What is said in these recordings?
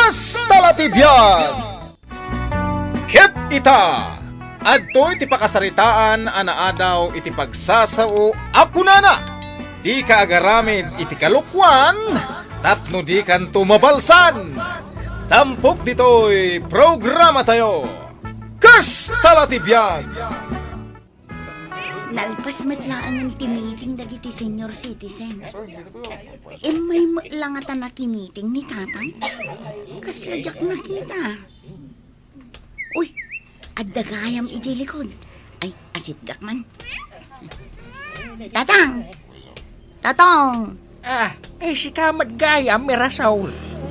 Kastalatibyan! Ket ita! Adto iti pakasaritaan anaadaw iti pagsasao ako nana. Di ka agaramid iti kalukwan, tapno di kan tumabalsan. Tampok dito'y programa tayo. Kastalatibyan! Nalpas matlaan ng timiting dagiti senior citizens. May lang ata na kimiting ni tatang. Kasladyak nakita. Uy, addagayam iti likod. Ay, asit gakman. Tatang! Tatang! Si Kamad Gaya, mirasaw.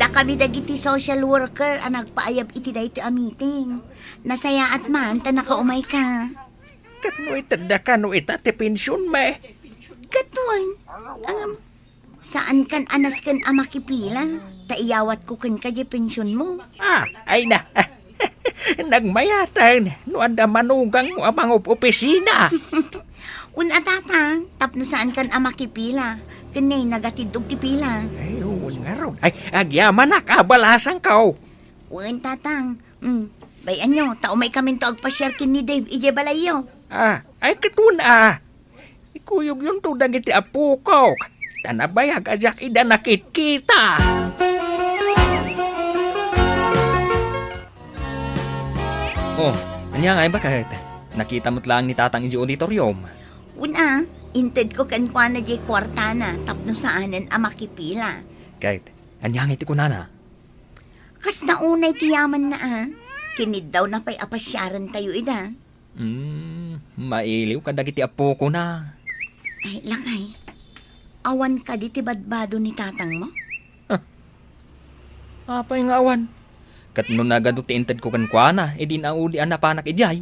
Da kami dagiti social worker ang nagpaayab iti dayto a meeting. Nasaya at man, ta nakaumay ka. Katno itanda ka no ti pensyon me. Katuan, saan kan anas kan amakipila? Taiyawat ko kan kaya pensyon mo. Ay na. Nagmayatan, no anda manugang mo amang opisina. Una tatang, tapno saan kan amakipila? Kanay nagatidog ti pila. Ay, nga ron. Ay, agyaman na, kabalasang kao. Un tatang, bayan nyo, taumay kami to agpasyar kin ni Dave, ije balayo. Ay katuna. Ikuyog yun to dagiti apo ko. Tanabayag ajak ida nakit-kita. Anya nga ba kahit? Nakita mo't lang ni tatang iji auditorium. Una, inted ko kan kwa na jay kwartana, tapno saanan amakipila. Kahit, anya nga iti kunana. Kas naunay tiyaman na kinid daw na pa'y apasyaran tayo ida. Mailiw ka dagiti apo ko na. Ay, langay. Awan ka di tibadbado ni tatang mo? Apay nga awan. Kat no nagado ti inted ko kankwana, edi na uli ang napanak ijay.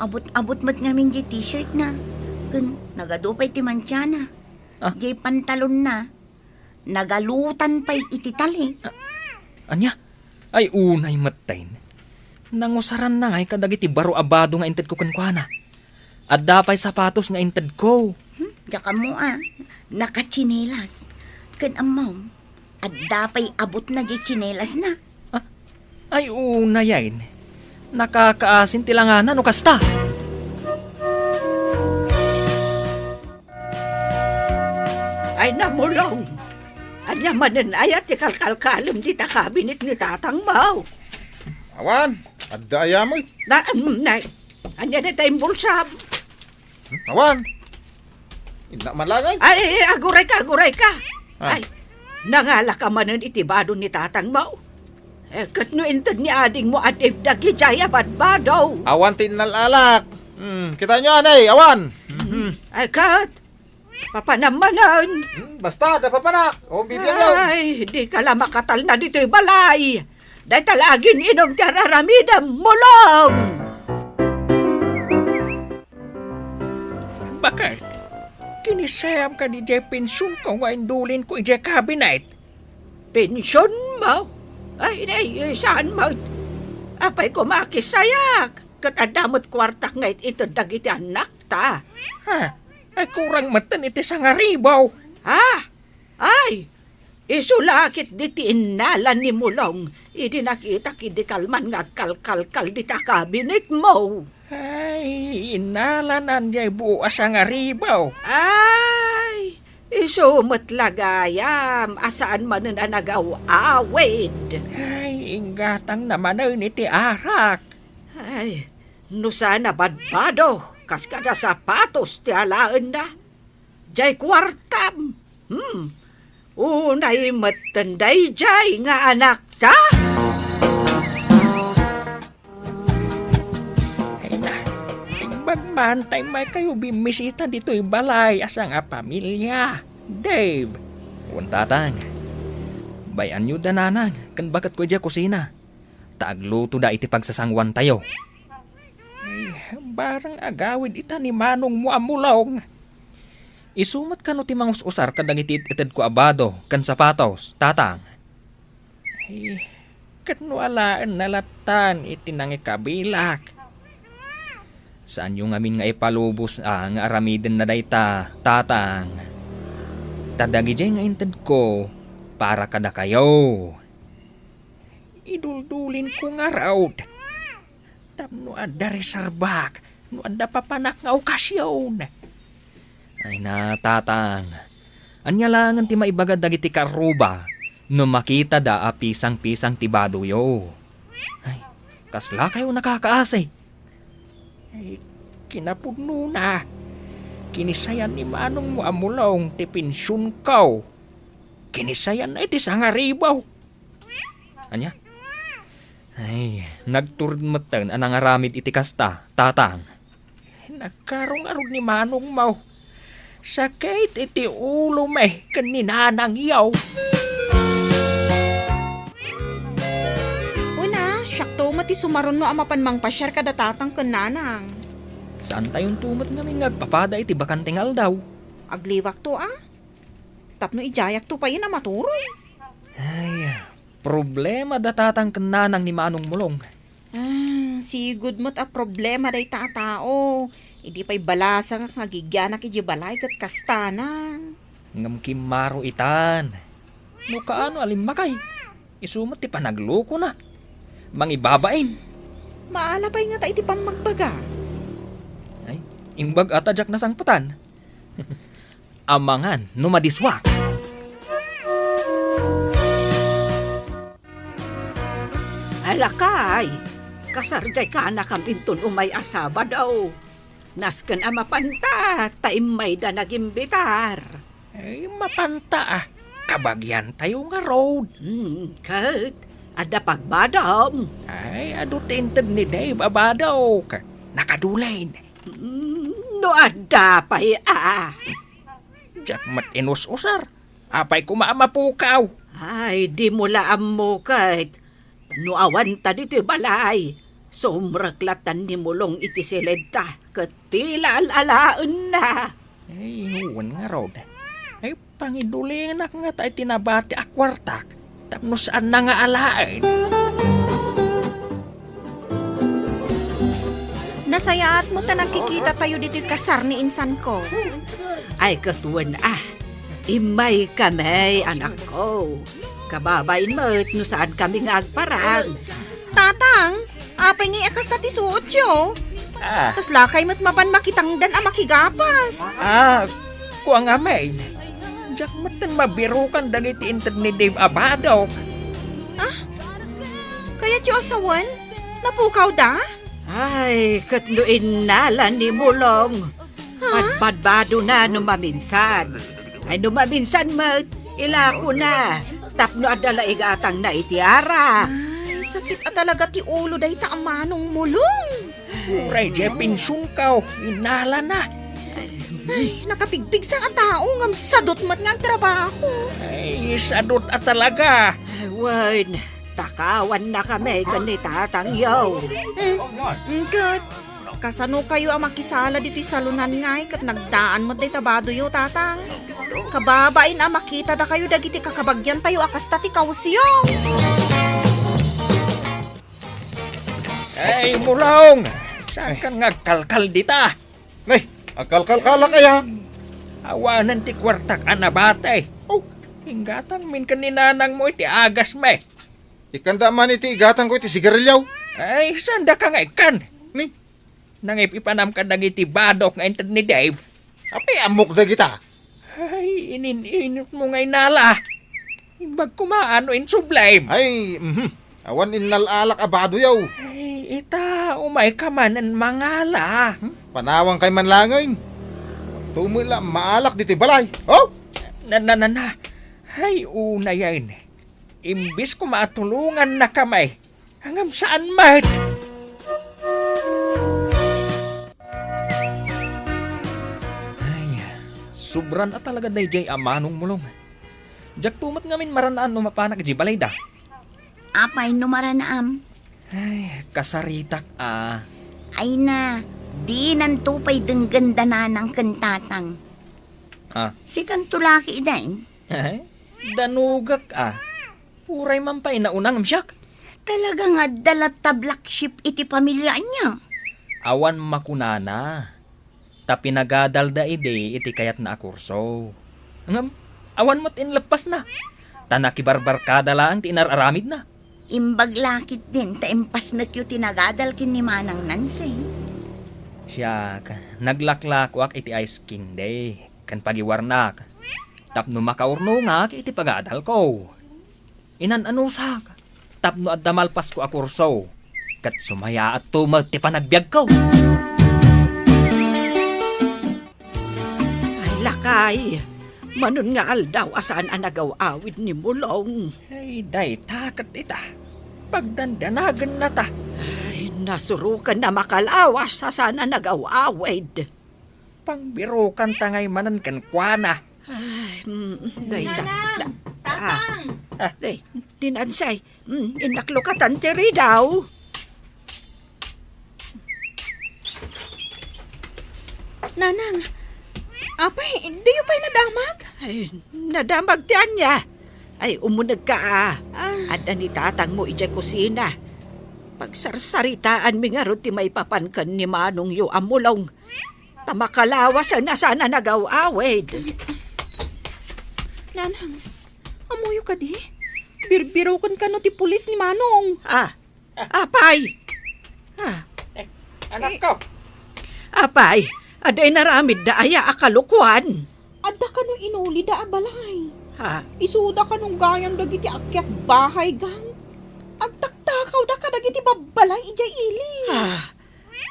Abot-abot mat ngamin di t-shirt na. Kun, nagadupay ti mantyana. Di pantalon na. Nagalutan pa'y ititali. Anya? Ay unay matain. Nangusaran na ngay kadagiti baro abado nga inted ko kankwana. At dapay sapatos nga inted ko. Daka mo nakachinelas. Kun amam, at dapay abot na di chinelas na. Ay unay yain. Nakakaasin tilanganan o kasta. Ay namulong. Anya manan ayat ti kalkalkalom di ta kabinet ni tatang mo. Awan, adaya mo. Anya na tayong bulsam. Awan. Ina malagay. Ay, aguray ka. Ah. Ay, nangala ka manan itibado ni tatang mo. Kat no intad ni ading mo at dagi jaya badbado. Awan tinalalak. Kita nyo anay, awan. Ay, kat. Papanamanan. Basta, dapapanak. O, bibigyan daw. Ay, di ka lang makatal na dito'y balay. Dahil talagin inom tararamidam mulong. Bakit? Kinisayam ka di jay pensyon ko nga indulin ko ijay cabinet. Pensyon mo? Ay, saan mo? Apay ko makisayak. Katadamot kwartak nga ito dagiti anak ta. Ay kurang matan iti sangaribaw. Ay, isulakit di tiinalan ni Mulong. Idi nakita kidi kalman nga kalkalkal di ta kabinet mo. Ay, inalanan jay buas sangaribaw. Ay, isumot lagayam. Asaan man na nagaw-awid. Ay, ingatang naman na iti arak. Ay, no sana badbado. Kas kada sapatos ti alaan na. Jay kwartam. Unay matanday jay nga anak ta. Ay na, magbantay may kayo bimisita dito'y balay asa nga pamilya. Dave. Tatang. Bayan nyo dananang, kan bakat ko dya kusina. Taagluto da iti pagsasangwan tayo. Barang agawid ita ni manong mo amulong. Isumat ka no ti mangus-usar kadagiti ited ko abado kan sapatos, tatang. Ay, katnualaan nalatan iti nang ikabilak. Saan yung amin nga ipalubos nga aramiden na dayta, tatang. Tadagi dyan nga inted ko para kada kayo. Iduldulin ko nga raw. Tapno ada reserbak, no ada papanak nga okasyon. Ay na, tatang. Anya langan ti maibagad dagiti karuba no makita da a pisang-pisang ti baduyo. Ay, kasla kayo nakakaasay. Ay, kinapudno na. Kinisayan ni manong mo amulong ti pensyon kaw. Kinisayan na iti sangaribaw. Anya? Ay, nagturmatan anang aramid iti kasta, tatang. Nagkarong arod ni manong mo. Sakit iti ulo may kaninanang yaw. Una, syakto mati sumaron no amapan mang pasyar kada tatang kananang. Saan tayong tumot ngamin ngagpapada iti bakantingal daw? Agliwak to Tapno ijayak to pa yun na maturoy. Ay, problema da tatang kananang ni manong mulong. Sigud mo't a problema day tao. Hindi pa'y balasa nga ngagigyanak iji balay kat kastana. Ngam kimaro itan. No kaano alimakay. Isumot ti panagloko na. Mangibabain. Maalapay nga ta iti pamagbaga. Ay, imbag atajak na sangpatan. Amangan no madiswak. Alakay, kasarjay ka na kampinton umay asaba daw. Nasken ama panta, taimay da nagimbitar. Ay, mapanta ah. Kabagyan tayo nga road. Kat, ada pagbadam. Ay, ado tinted ni Dave abadaw. Nakadulay. No ada pa'y Jack mat inus-usar. Apay kumaamapukaw. Ay, di mo laam mo kat. No awan ta dito balay. Sumraklatan ni mulong iti silid ta. Katila alalaan na. Ay, huwan nga road. Ay, pangidulinak nga tayo tinabati akwartak. Tapno saan na nga alain. Nasayaat mo ta nakikita tayo dito kasar ni insan ko. Ay katuan imay kami anak ko. Kababain mo't no saan kami nga agparang. Tatang, apay nga akas tati suotyo. Tas lakay mo't mapan makitangdan a makigapas. Kuang amay. Jack matan mabirukan dagiti inted ni Dave abadaw. Kaya tiyo asawan, napukaw da? Ay, katnuin nala ni mulong. Badbadbado na numaminsan. Ay numaminsan mo't ilako na. Tapno adala igatang na itiara. Ay, sakit talaga ti ulo day ta amanong mulong. Uray, Jepin sungkaw. Inala na. Ay, nakapigpig sa tao ngam sadot mat nga ang trabaho. Ay, sadot at talaga. Wan, takawan na kami kanitatang yaw. Good. Kasano kayo ang makisala dito sa lunan ngay kat nagdaan mo day tabado yo tatang. Kababain ang makita da kayo dagiti kakabagyan tayo akas tati kausyo. Ay, mulong. Saan ka nga kalkal dita? Nay, agkalkal-kala kaya. Awanan ti kwartak anabatay. Oh, Hinggatan min kaninanang mo iti agas may. ikanda man iti igatan ko iti sigarilyaw. Ay, sanda ka nga ikan. Ni, Nangip ipanam ka dagiti badok nga inted ni Dave. api amok da kita. Ay, ininit mo nga inala. Imbag kumaano in sublime. Ay, awan innalalak abado yaw. Ay, ita, umay ka man ang mangala. Panawang kay manlangain. Tumila maalak diti balay. Oh, Na. Ay, una yan. Imbis ko matulungan na kamay. Hanggang saan mat? Ay, sobran at talaga day jay amanong mulong. Jak tumat ngamin maranaan numapanak di balay da. Apay numaranaam. Ay, kasaritak Ay na, di nantupay dengganda na ng kantatang. Si kantulaki dain. Ay, danugak Uray man pa inaunang siyak. Talaga nga dalat ta black sheep iti pamilya niya. Awan makunana. Ta pinagadalda ide iti kayat na akurso. Ngam, awan mo't inlepas na. Ta nakibarbarkada lang ti inararamid na. Imbag lakit din, taimpas na kyo tinagadal kin ni Manang Nansay. Siya, naglaklakwak iti ice king day. Kan pagiwarnak. Tapno makaurnungak iti pagadal ko. Inananusak. Tapno at damalpas ko a kurso. Kat sumaya at tumag ti panagbiag ko. Ay, lakay. Manon nga aldaw asaan ang nagaw-awid ni Mulong. Ay, day, takat ita. Pagdandanagan na ta. Ay, nasurukan na makalawas sa sana nagaw-awid. Pangbirukan tangay manan kan kuana. Ay, day, day, dinansay, inaklukatan tiri daw. Nanang, apay, di yung pa'y nadamag? Ay, nadamag tiyan niya. Ay, umunag ka ah. Ah, At ni tatang mo ijay kusina. Pagsarsaritaan mi nga ro ti may papankan ni Manong yu amulong. Tamakalawas na sana nagaw-awid. Nanang, amuyo ka di? Birbirukan ka no ti pulis ni Manong. Apay. Anak ko, Apay, aday naramid da aya akalukwan. Adda ka no inuli da abalay. Ha? Isuda ka nung gayang dagiti akyat bahay gang. Agtaktakaw da ka dagiti babalay ijay ili.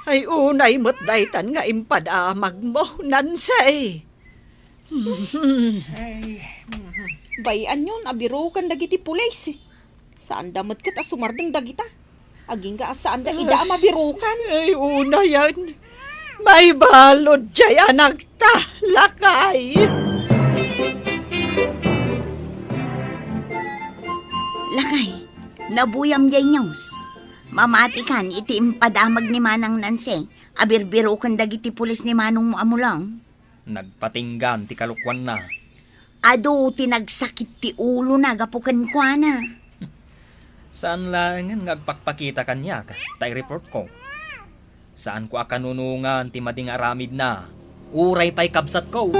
Ay unay mo't daytan nga impadamag mo, nansay. ay, Bayan yun, abirukan dagiti pulis. Saan damot kat sumardeng dagita? Aging ka saan da ida mabirukan? Ay una yan. May balod jay anak ta, lakay. Lakay, nabuyam jay news. Mamatikan iti impadamag ni Manang Nansay. Abirbirukan dagiti pulis ni Manong mo amulang. Nagpatinggan ti kalukwan na. Ado, tinagsakit ti ulo na, gapukan kwa na. Saan lang ngagpakpakita kanya, tay report ko. Saan ko akanunungan ti mading aramid na. Uray pa'y kabsat ko.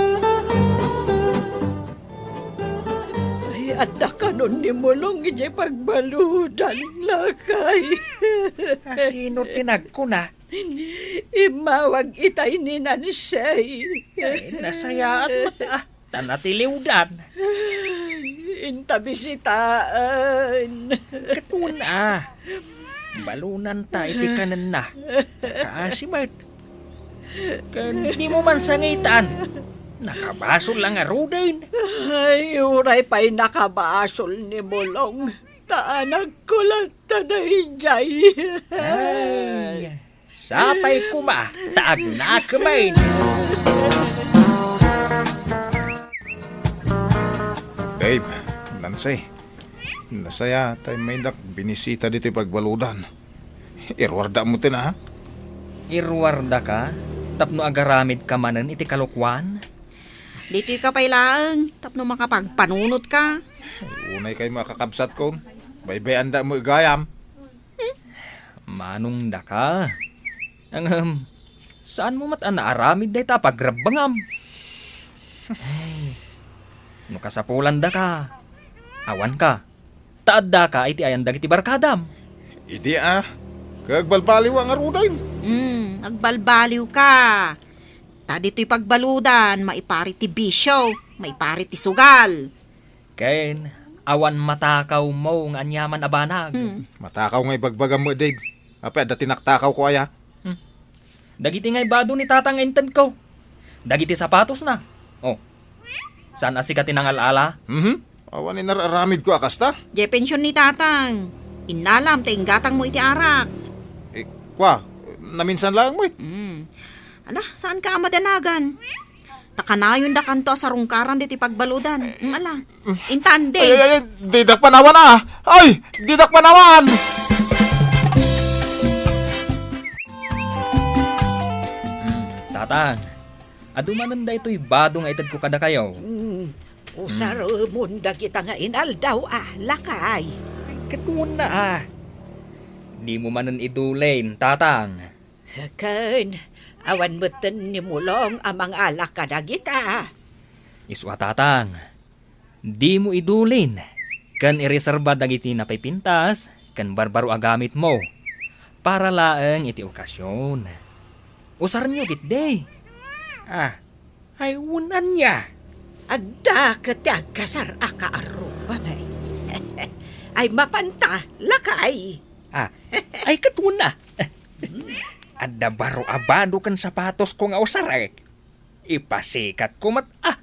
Ay, adda ka nun ni Mulong ijay pagbaludan, lakay. sino tinag ko na? Imawag itay ni Nansay. Ay, nasayaan mata. Tanatiliwdan. Intabisitaan. Katuna. Balunan ta iti kanan na. Kaasimat. Kan di mo man sangitan. Nakabasol lang arudain. Ay, uray pa'y nakabasol ni Mulong. Taanag ko lang taday jay. Ay, sapay kuma. Taag na kumain. Dave, Nansay, nasaya tayo may binisita dito pagbaludan. Irwarda mo tin ha? Irwarda ka? Tapno agaramid ka manan iti kalukwan? Dito ka pailaang, tapno makapagpanunot ka. Ay, unay kayo makakabsat ko. Baybayan da mo igayam. Manong da ka? Ang saan mo matan naaramid day ta pagrabangam? Ay, no kasapulan da ka. Awan ka. Taad da ka iti ayan dagiti barkadam. Idi kagbalbaliw ang arudain. Agbalbaliw ka. Ta dito'y pagbaludan, maipari ti bisyo, maipari ti sugal. Ken, awan matakaw mo nga anyaman abanag. Matakaw nga ibagbagam mo, Dave. Apa, da tinaktakaw ko aya. Dagiti ngay bado ni tatang intad ko. Dagiti sapatos na. Oh, saan asi ka tinangalala? Awan inararamid ko akasta. Di pensyon ni tatang. Inalam, taing gatang mo iti arak. Kwa, naminsan lang mo Ala, saan ka amadanagan? Takanayon da kanto sa rungkaran diti pagbaludan. Ala, intande. Ay, didak panawan Ay, didak panawan! Tatang, adumanan da ito'y badong aitad ko kada kayo. Usaro munda kita nga inaldaw lakay. Katuna Di mo manan idulain, tatang. Ken, awan moten ni Mulong amang alak kadagita. Iswa tatang, di mo idulin. Kan ireserba dagiti napay pintas, kan barbaro agamit mo. Para laeng iti okasyon. Usar nyo git day. Ay unan niya. Adda katya kasar aka aruban ay. Ay mapanta, lakay. Ay katuna. Adda baro abado kan sapatos ko nga usarek. Ipasikat ko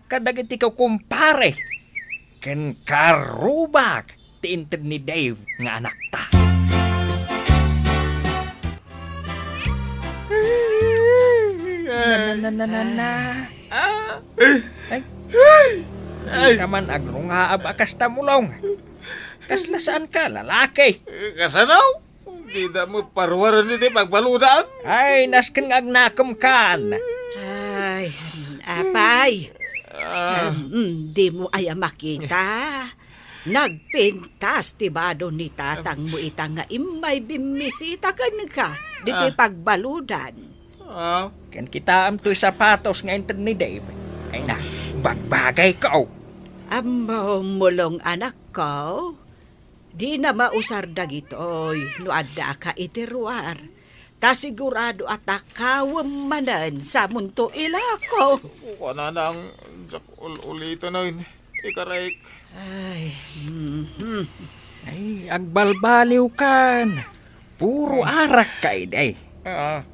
kadagiti ko kumpare. Ken karubak ti inted ni Dave nga anak ta. Na. Ay, di ka man agrungaab akas tamulong. Kaslasaan ka, lalaki. Kasanaw? Di na mo parwaran nito pagbaludan. Ay, nasken nga agnakam kan. Ay, apay. Di mo ay makita. Nagpintas tibado ni tatang mo itang nga imay bimisita ka. Dito pagbaludan. Kan kita am to'y sapatos nga inted ni Dave. Ay na, bagbagay ka. Amo mulong anak ko. Di na mausar dagitoy no adda ka itiruar. Ta sigurado at akawam manan sa munto ilako. Wala na ang ulito na yun. Ikaray. Ay, agbalbaliw kan. Puro arak ka, day.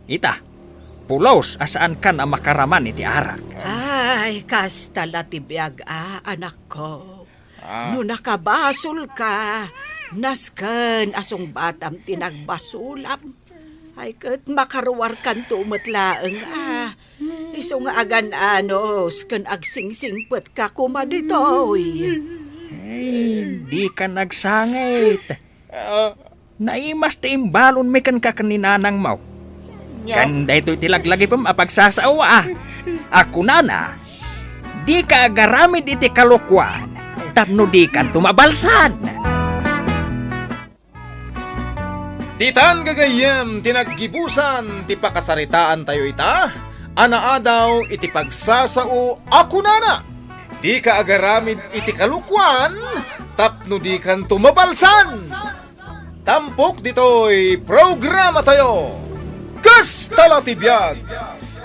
Ita, pulos asaan kan ang makaraman iti arak. Ay, kasta latibiyag anak ko. No nakabasol ka, nasken asong batam tinagbasulam. Ay ket makaruwar kan tumetlaeng iso nga agan anos ken agsingsingpet ka kumaditoy. Ay, di ka nagsangit. Naimas ti imbalon may kan kakaninanang mau. Kan daytoy tilaglagi pam apagsasawa. Ako nana, di ka agaramid iti kalukwan. Tapno di kan tumabalsan. Titan gagayem tinaggibusan ti pakasaritaan tayo ita. Anaadaw iti pagsasao ako nana. Di ka agaramid iti kalukwan. Tapno di kan tumabalsan. Tampok dito'y programa tayo. Kastala tibiyag.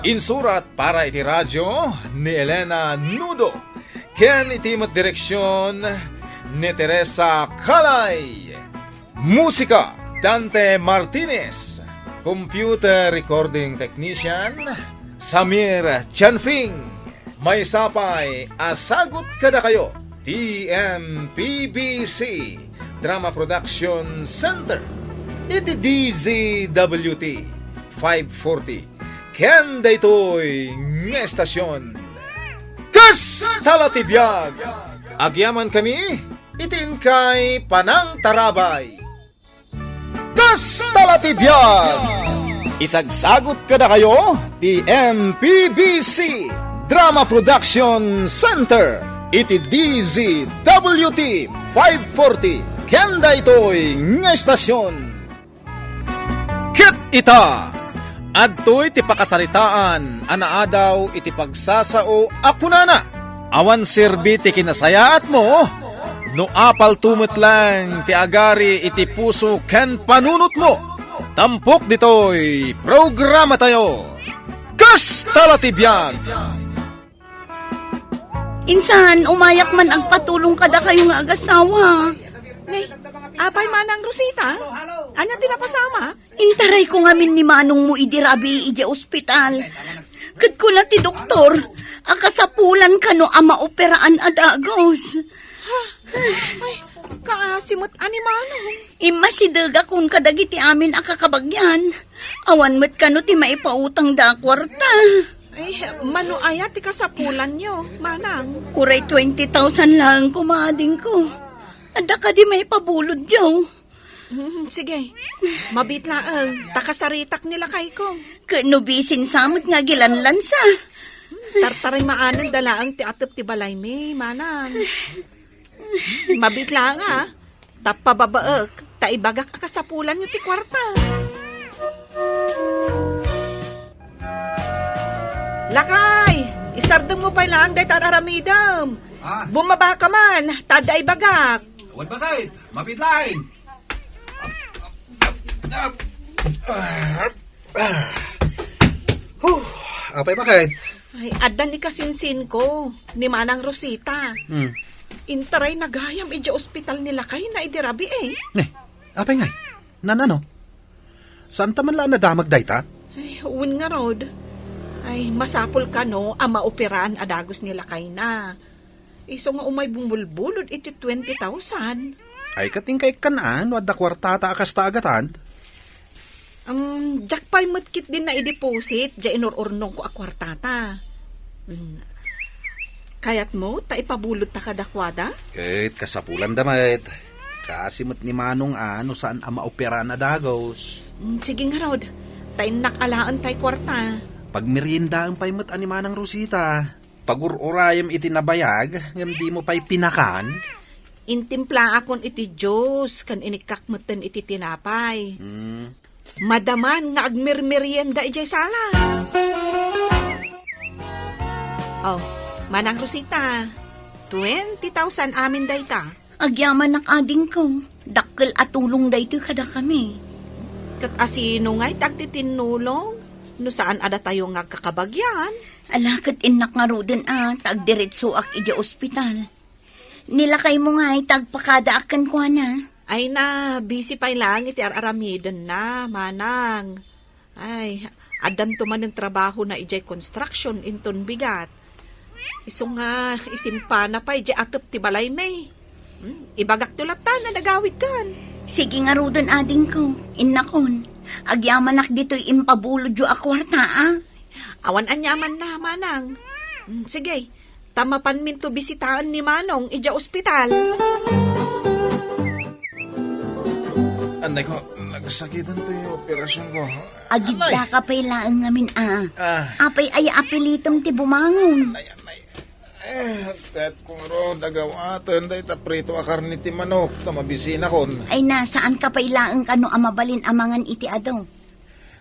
Insurat para iti radyo ni Elena Nudo. Ken itimat direksyon ni Teresa Kalay. Musika Dante Martinez. Computer recording technician Samir Chanfing. May sapay asagot kada kayo. TMPBC Drama Production Center. Iti DZWT 540. Ken daytoy nga estasyon. Kas talatibiyag. Agyaman kami, itin kay Panang Tarabay. Kas talatibiyag. Isagsagot kada kayo, TMPBC Drama Production Center. Iti DZWT 540. Kenda ito'y nga estasyon. Kit ita. Adto'y ti pakasaritaan. Anaadaw iti pagsasao ako nana. Awan sirbi ti kinasayaat mo. No apal tumot lang ti agari iti puso ken panunot mo. Tampok dito'y programa tayo. Kas talatibiyag. Insan, umayak man agpatulong kada kayo nga agasawa. Nay, apay manang Rosita? Anya tinapasama? Intaray ko ngamin ni Manong mo idirabi iji ospital. Kat ko na ti doktor, akasapulan ka no ama operaan adagos. Ay, kaasimot ani Manong. Imasidaga kung kadagiti amin akakabagyan. Awan mo't ka no ti maipautang da kwarta. Ay, manuaya ti kasapulan nyo, Manang. Uray 20,000 lang kumading ko. Ada ka di may pabulod yaw. Sige, mabitlaang, takasaritak nila kay ko. Kanubisin samot nga gilanlansa. Tartaray maanan dalaang ti atep ti balay mi, Manang. Mabitlaang tapababaek, taibagak akasapulan nyo ti kwarta. Lakay! Isardeng mo pa lang day tararamidam. Bumaba ka man, taday bagak. Huwag bakit, mapitlain. Apay bakit? Ay, adan ni kasinsin ko, ni Manang Rosita. Intaray nagayam ija ospital nila kay na idirabi eh. Apay ngay. Nanano? Saan taman lang nadamag dayta? Ay, uwin nga rod. Ay, masapol ka no, ang maoperaan adagos nila kay na. Iso nga umay bumulbulod iti 20,000. Ay kating kay kanaan, wadda kwartata akas taagatan. Jack pa'y matkit din na i-deposit, dya inururnong ko akwartata. Kayat mo, ta ipabulot ta kadakwada? Kahit kasapulan damit. Kasi mat ni Manong ano saan ang maopera na dagos. Sige nga rod, tayo nakalaan tayo kwarta. Pag merienda ang pay mat ani Manang Rosita. Pag-ururayam iti nabayag, ngam di mo pa'y pinakan. Intimpla akon iti Diyos, kan inikakmatan iti tinapay. Madaman nga agmirmerienda ijay salas. Oh, Manang Rosita, 20,000 amin dayta. Agyaman nak ading ko. Dakkel at tulong dayto kada kami. Kat asino nga'y tagtitinulong? No saan ada tayo nga kakabagyan? Alakat inak nga rodin tagdiretso ak ija ospital. Nilakay mo nga'y tagpakada akan ko na. Ay na, busy pa lang iti aramidan na, Manang. Ay, adan to man ng trabaho na ijay construction inton bigat. Iso nga, isimpa na pa ijay atap ti balay may. Ibagak tulatan na nagawid kan. Sige nga rodin ading ko. Innakon. Agyaman ak dito'y impabulod yu akwarta Awan anyaman na, Manang. Sige, tamapan min to bisitaan ni Manong ija ospital. Anay ko, nagsakitan to yung operasyon ko. Agigda ka pa'y laang ngamin Apay ay apilitom ti bumangon. Anay. Kahit kung ro, dagawatan, dahi taprito akarni ti manok, tamabisina kon. Ay nasaan ka pa'y laang kano amabalin amangan iti ado.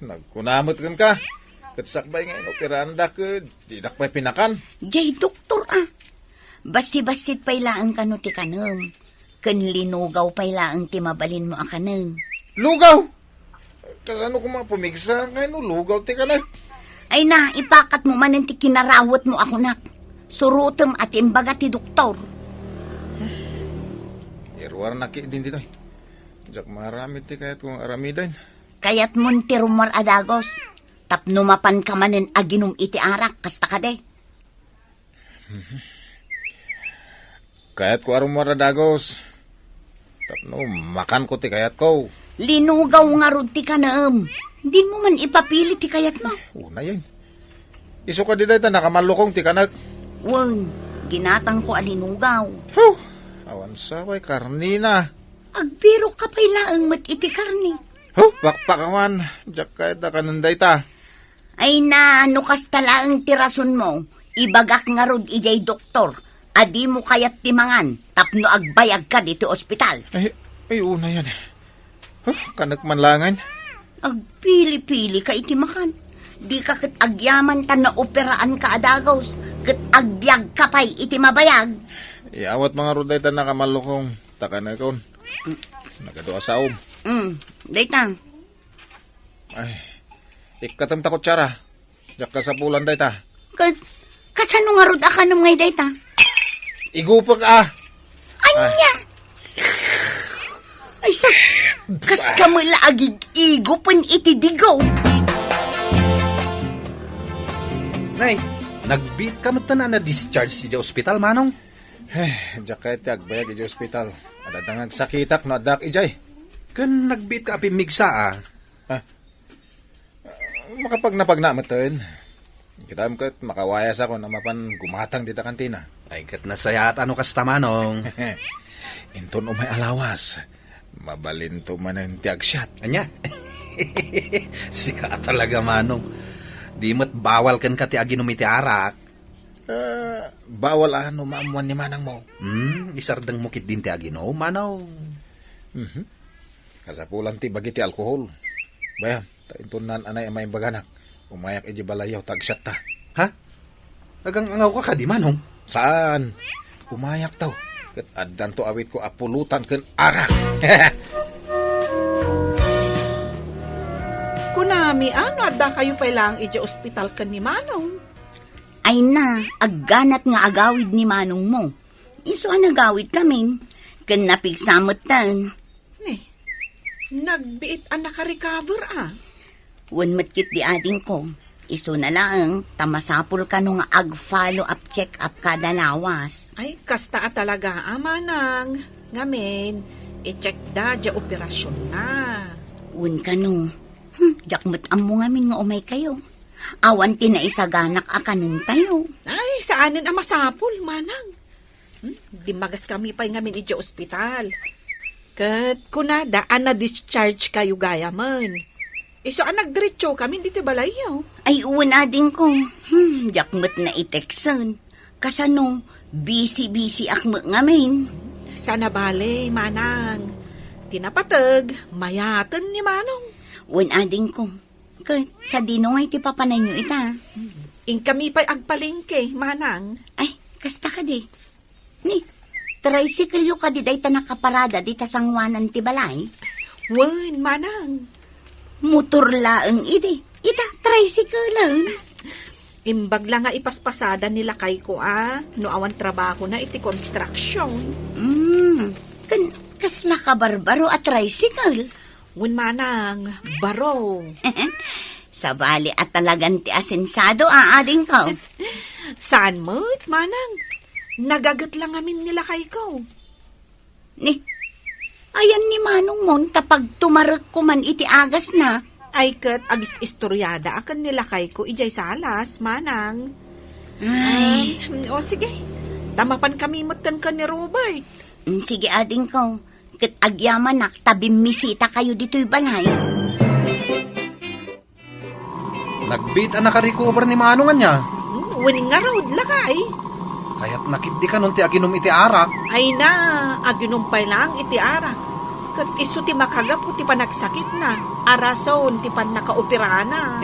Nagkunamot kan ka. Katsakbay nga inoperahan da ka, di pa'y pinakan. Jay doktor Basi-basit pa'y laang kano ti kanong. Kan linugaw pa'y laang ti mabalin mo akanong. Lugaw! Kasano ko mga pumigsa, kaya no lugaw ti kanak. Ay na, ipakat mo man ti kinarawat mo ako nak. Surutem at imbaga ti doktor. Irwar na ki din dito. Jak maramit ti kahit kung aramidan. Kayat mon ti rumar adagos. Tapno mapan ka manen aginum iti arak, kasta ka de. Kahit ko arumara dagos. Tapno, makan ko ti kayat ko. Linugaw nga rod ti kanaam. Di mo man ipapili ti kayat mo. Una yan. Iso ka di dahita nakamalukong ti kanak. Wan, ginatang ko alinugaw. Awan saway, karnina. Agbiro ka pa'y laang mat iti karni. Pakpakawan. Jak kahit da kananday ta. Ay na, ano kasta laang tirason mo. Ibagak nga rod ijay doktor. Adi mo kayat timangan. Tapno agbayag ka dito ospital. Ay una yan. Kanak manlangan. Agpili-pili ka itimakan. Di ka kat agyaman ta na operaan ka adagaws. Kat agbyag ka pa'y iti mabayag. Iawat mga ruday ta nakamalukong. Taka na kon. Nagadoa sa Daytang. Ay, ikatam ta kutsara. Jak ka sa pulan dayta. Kasano nga rod akanong ngay dayta? Igupag Anya! Ay sa, kas ka mo laagig igupin iti digaw. Nay, nagbeat ka na discharge si ospital, Manong? Jak kahit agbayag iji ospital. Adadangag sakitak no adak ijay. Kan nagbeat ka api migsa Makapag napagnamatan. Kita mo kat makawayas ako na mapan gumatang dita kantina. Ay kat nasayat ano kasta, Manong? Inton umay alawas. Mabalinto man ang tiagsyat. Anya? Sika talaga, Manong. Di mo't bawal kan ka ti aginom iti arak. Bawal maamuan ni manang mo. Isardang mukit din ti aginom, Manong. Kasapulan ti bagi ti alkohol. Bayan, taintunan anay amay baganak. Umayak iji balayaw tagsyat ta. Ha? Agang angaw ka di, Manong? Saan? Umayak taw. Kat addan to awit ko apulutan ken arak. kami ano, adda kayo pa lang ija ospital ka ni Manong. Ay na, agganat nga agawid ni manong mo. Iso ang agawid kami. Kan napigsamot tan. Nagbiit ang naka-recover ah. Wan matkit di ading ko. Iso na lang, tamasapol ka nung ag-follow up check-up kada lawas. Ay, kasta talaga, Manang. Ngamin, i-check da, dya operasyon na. Wan ka no. Jakmat mo ngamin nga umay kayo. Awan tinaisaganak akanin tayo. Ay, saanin ang masapol, Manang? Di magas kami pa ngamin ija ospital. Kat kunada, na-discharge kayo gaya man. Iso ang nagdiretso kami dito balayaw. Ay, uwan ading ko. Jakmat na iteksan. Kasano, busy-busy akmat ngamin. Sana bale, Manang. Tinapatag, mayatan ni Manong. Wan ading ko. Kat sa dinong ay ti papanay nyo ita. In kami pa'y agpalingke, Manang. Ay, kasta ka di. Ni, tricycle yu ka di day ta nakaparada di ta sangwanan ti balay. Wan, Manang. Motor laeng idi. Ita, tricycle lang. Imbag lang nga ipaspasada nila kay ko no awan trabaho na iti construction. Kasla ka barbaro at tricycle. Wan, Manang, baro. Sa bali at talagang ti asensado aading ko. Saan mo't, Manang? Nagagat lang amin nila kay ko. Ni, ayan ni Manong mon tapag tumarag ko man iti agas na. Ay kat agis istoryada akan nila kay ko ijay salas, Manang. Ay, O sige, tamapan kami matan ka ni Robert. sige ading ko. Kat agyaman nak tabimisita kayo dito'y balay. Nagbit ang naka-recover ni Manong niya. Winning nga road lakay. Kaya't nakit di ka nun ti aginom iti arak. Ay na, aginumpay lang iti arak. Kat iso ti makagap o ti panagsakit na. Arason ti pan nakaopera na.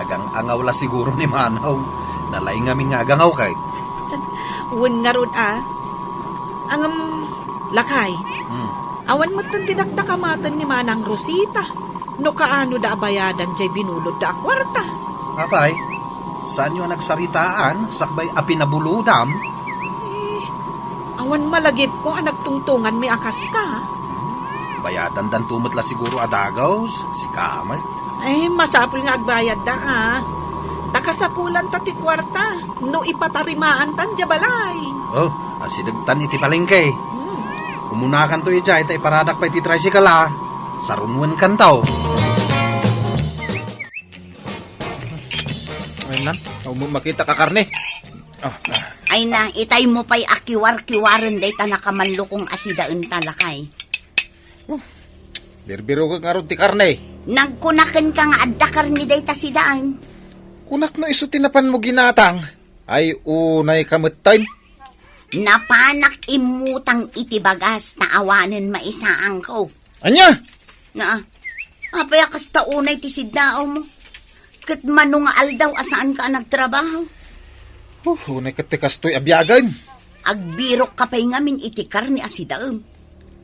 Agang angaw la siguro ni Manaw. Nalay ngamin nga agangaw kay. Win nga road Ang lakay. Awan mo tan tinagdakamatan ni Manang Rosita. No kaano da abayadan jay binulod da akwarta. Apay, saan nyo nagsaritaan? Sakbay apinabuludam? Awan malagip ko ang nagtungtungan mi akas ka. Bayadan dan tumot la siguro adagaws. Si Kamat. Ay, masapul nga agbayad da ka. Takasapulan ta ti kwarta. No ipatarimaan tan jabalay. Oh, asidagtan iti palengke. Umunakan to ijay, tay paradak pa iti tricycle Sarunwan kan tao. Ay nan, makita ka karne. Ay na, itay mo pa'y akiwar-kiwaran day ta nakamanlukong asidaan talakay. Birbiro ka nga ron ti karne. Nagkunakan ka nga addakar ni day ta sidaan. Kunak no iso tinapan mo ginatang. Ay unay kamut time. Napanak imutang itibagas na awanan maisaang ko. Anya? Na, apay akas taunay ti sidao mo. Kat manunga aldaw asaan ka nagtrabaho. Unay katikas to'y abyagan. Agbirok ka pa'y ngamin itikar ni asidaam.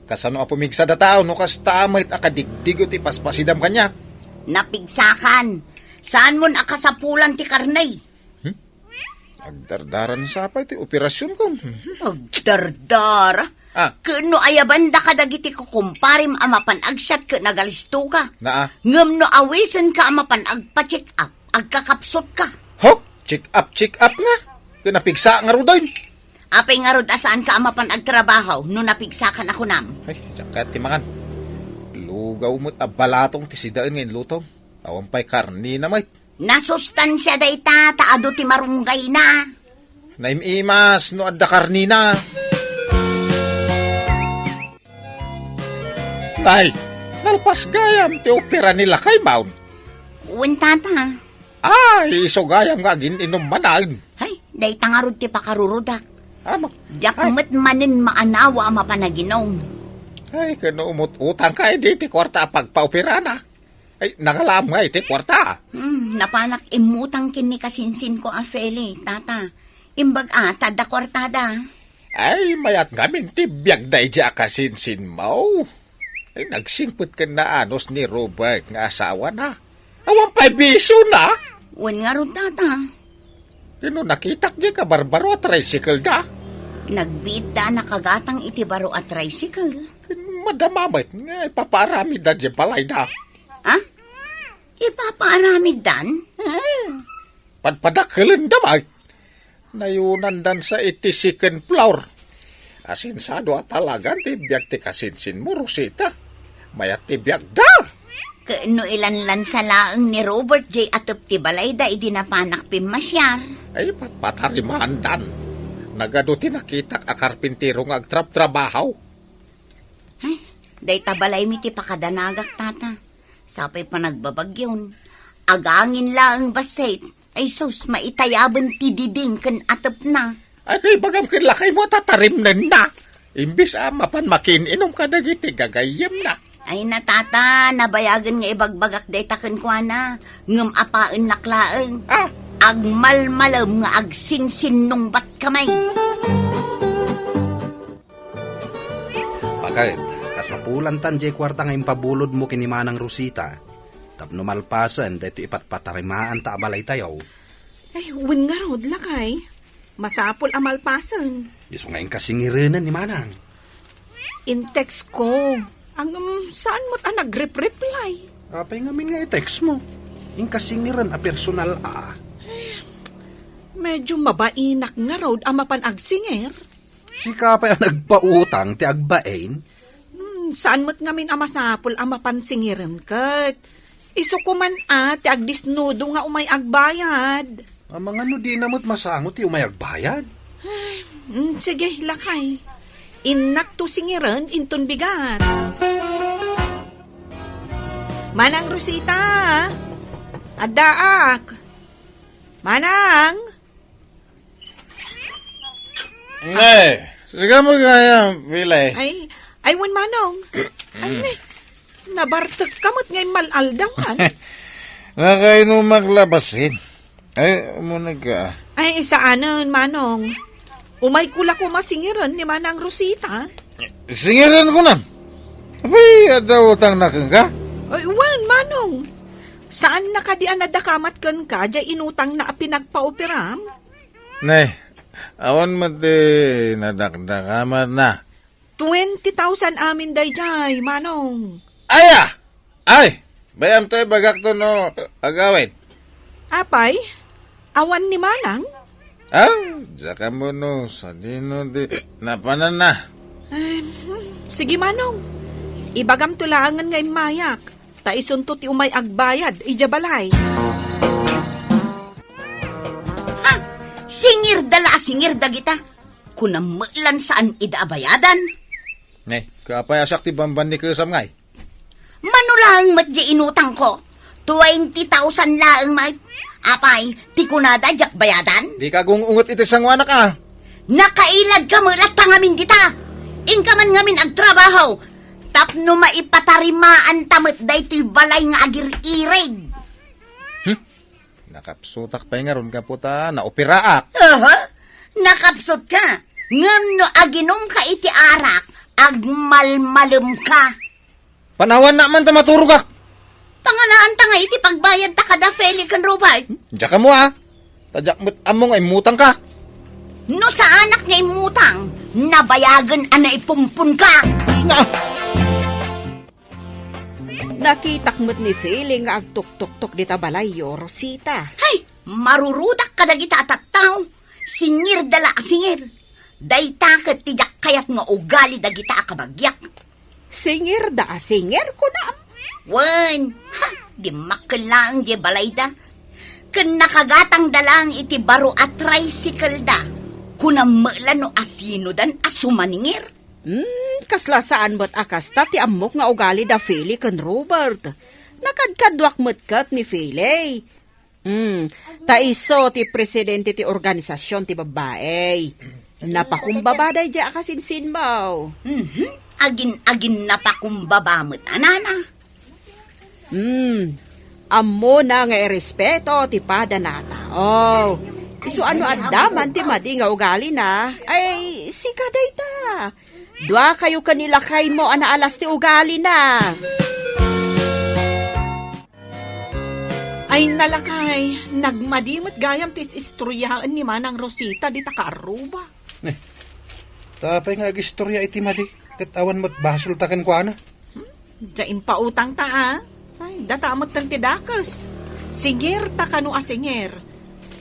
Kasano apumigsa da tao no kas tamait akadigdigo ti paspasidam kanya. Napigsakan. Saan mo nakasapulan ti karnay? Agdardaran sa pa iti operasyon ko. Agdardara. Kano ayabanda ka dagiti ko kumparim amapan agsyat ka nagalisto ka. Naa. Ngam no awisan ka amapan agpa-check up. Agkakapsot ka. Hop, check up nga. Kinapigsa nga rudoy. Apay nga rod asaan ka amapan agtrabaho no napigsakan ako nam. Ay, jakat timangan. Lugaw mo't abalatong tisidaan ngayon lutong. Awampay karni na may. Nasustansya day ta, taado ti marunggay na. Naimimas, no adda karni na. Tay, nalpas gayam ti opera nila kay Maun. Uwan tata. Ay, iso gayam nga gininom manan. Hay, day tangarod ti pakarurudak. Ama. Jakmet manin maanawa ama panaginom. Ay, kano umut-utang ka, di ti kwarta pagpa-opera na. Ay, nakalam nga iti kwarta. Napanak imutang kini kasinsin ko afeli, tata. Imbag ata da kwartada. Ay, mayat ngamin ti biyag da ija kasinsin mo. Ay, nagsingput ka na anos ni Robert nga asawa na. Awan pa'y biso na. Wan nga ron, tata. Kino nakitak di ka barbaro at tricycle da. Nagbid da nakagatang iti baro at tricycle. Madamamit nga ipaparami da di balay da. Ha? Ipapaaramid dan? Padpadakalan damay. Nayunan dan sa iti second floor. Asinsado at talagan tibiyag ti kasinsin mo, Rosita. Mayat tibiyag da. Kaano ilanlan sa laang ni Robert J. Atop ti balay da idinapanak pimasyar. Ay patpatarimahan dan. Nagado tinakitak a karpintero nga agtrap-trabahaw. Ay, day tabalay mi ti pakadanagak, tata. Sapay pa nagbabagyon. Agangin lang basait. Ay sus, maitayaban ti diding kan atop na. Ay kay bagam kinlakay mo tatarim na. Imbis mapan makininom ka dagiti gagayem na. Ay natata, nabayagan nga ibagbagak day taken kwa na. Ngam apaan naklaang. Ah, Agmalmalam nga agsinsin nung bat kamay. Bakit? Kasapulan tan jay kwarta nga impabulod mo kini Manang Rosita. Tapno malpasan, dito ipatpatarimaan ta abalay tayo. Ay, wan nga rod lakay. Masapol amalpasan. Iso ngayon kasingirinan ni Manang. In text ko. Ang saan mo't nag-reply? Apay nga min nga i-text mo. Yung kasingiran a personal a. Medyo mabainak nga rod ang mapanagsinger. Si kapay ang nagpautang ti agbain. Saan mo't ngamin ang masapol ang mapansingiran kat? Iso ko man ti agdisnudo nga umay agbayad. Ang mga no di namot masangot ti umayag bayad. Sige, lakay. Inak to singiran inton bigat. Manang Rosita! Adaak! Manang! Nay, sige mo kaya, Pilay. Ay, wan manong. Ay, nabartag kamot ngay malaldawan. Nakainom maglabasin. Ay, muna ka. Ay, saanan, manong. Umay kula ko masingiran ni Manang Rosita. Singiran ko na. Abay, ada utang na ka? Ay, wan, manong. Saan nakadian na dakamat kan ka, jay inutang na pinagpa-operam? Nay, awan mo di nadakdakamat na. 20,000 amin day jay, manong. Aya! Ay! Bayam tayo bagak to no agawin. Apay, awan ni Manang? Ah, saka mo no, sa dino di napanan na. Sige, manong. Ibagam tulangan ngay mayak. Taisunto ti umay agbayad, ijabalay. Ha? Singir da kita. Kunamailan saan idaabayadan? Nay, kapay asak ti bamban ni Kusam ngay. Manulang matya inutang ko. 20,000 laang may. Apay, ti kunada jak bayadan? Di ka gungungot iti sangwana ka. Nakailad ka mulat tangamin kita. Ingkaman ngamin agtrabaho. Tapno maipatarimaan tamit day to'y balay nga agir-irig. Nakapsutak pa nga ron ka puta, naoperaak. Nakapsot ka. Ngam no aginom ka iti arak, agmalmalem ka. Panawan na man ta maturugak. Pangalaan ta nga iti pagbayad ta kada Feli kan Robert. Diyak ka mo Tadyak mo't among ay mutang ka. No sa anak niya imutang, nabayagan ana ipumpun ka. Nakitak mo't ni Feeling nga agtuk-tuk-tuk di tabalayo, Rosita. Hay, marurudak ka dagita at tao. Singir dala singir. Day takat tiyak kayat nga ugali dagita akabagyak. Singir ko na. Wen, ha, di makalaang di balay da. Kan nakagatang dalang iti baro at tricycle da. Kunang no asino dan asumaningir. Kaslasaan mo't akasta ti amok nga ugali da Feli kan Robert. Nakadkadwak mo't kat ni Feli. Taiso ti presidente ti organisasyon ti babae. Napakumbabaday di akasinsin mo. Agin napakumbabamot, anana. Amo na nga irespeto ti pada nata. Oh, iso ano adaman ti madi nga ugali na. Ay, sikaday ta. Dua kayo kanilakay mo anaalas ti ugali na. Ay nalakay, nagmadimot gayam tis istoryaan ni Manang Rosita di takaruba. Tapay nga agistorya iti madi. Kat awan mo't basol takan ko ana. Diyan pa utang ta ah. Ay, datamot ng tidakas. Singer ta kanu a singer.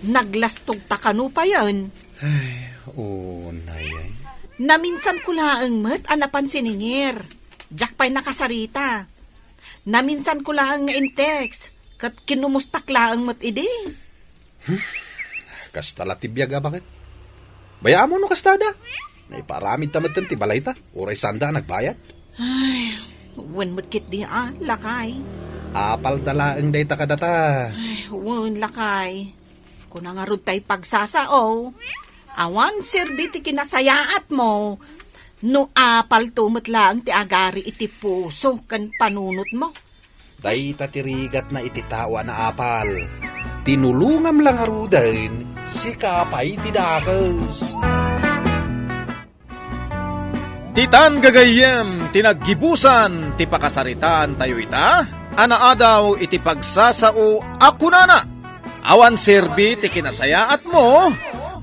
Naglastog ta kanu pa yan. Ay, nayay. Naminsan ko laang met anapan siningir. Jack pa'y nakasarita. Naminsan ko laang nga in text. Kat kinumustak laang met ide. Kastala tibyaga bakit? Bayaan mo no kastada. Naiparamid tamad tan tibalay ta. Uray sanda nagbayad. Ay, wen met kit di ah, lakay. Apal dalaang day takadata. Ay, wen lakay. Kung nangarod tayo pagsasao, awan sirbi ti kinasayaat mo. No apal tumot lang ti agari iti puso kan panunot mo. Day tatirigat na ititawa na apal. Tinulungam lang arudan si kapay tidakas. Titan gagayem, tinaggibusan, ti pakasaritaan tayo ita, anaadaw iti pagsasao ako nana. Awan serbi ti kinasayaat mo,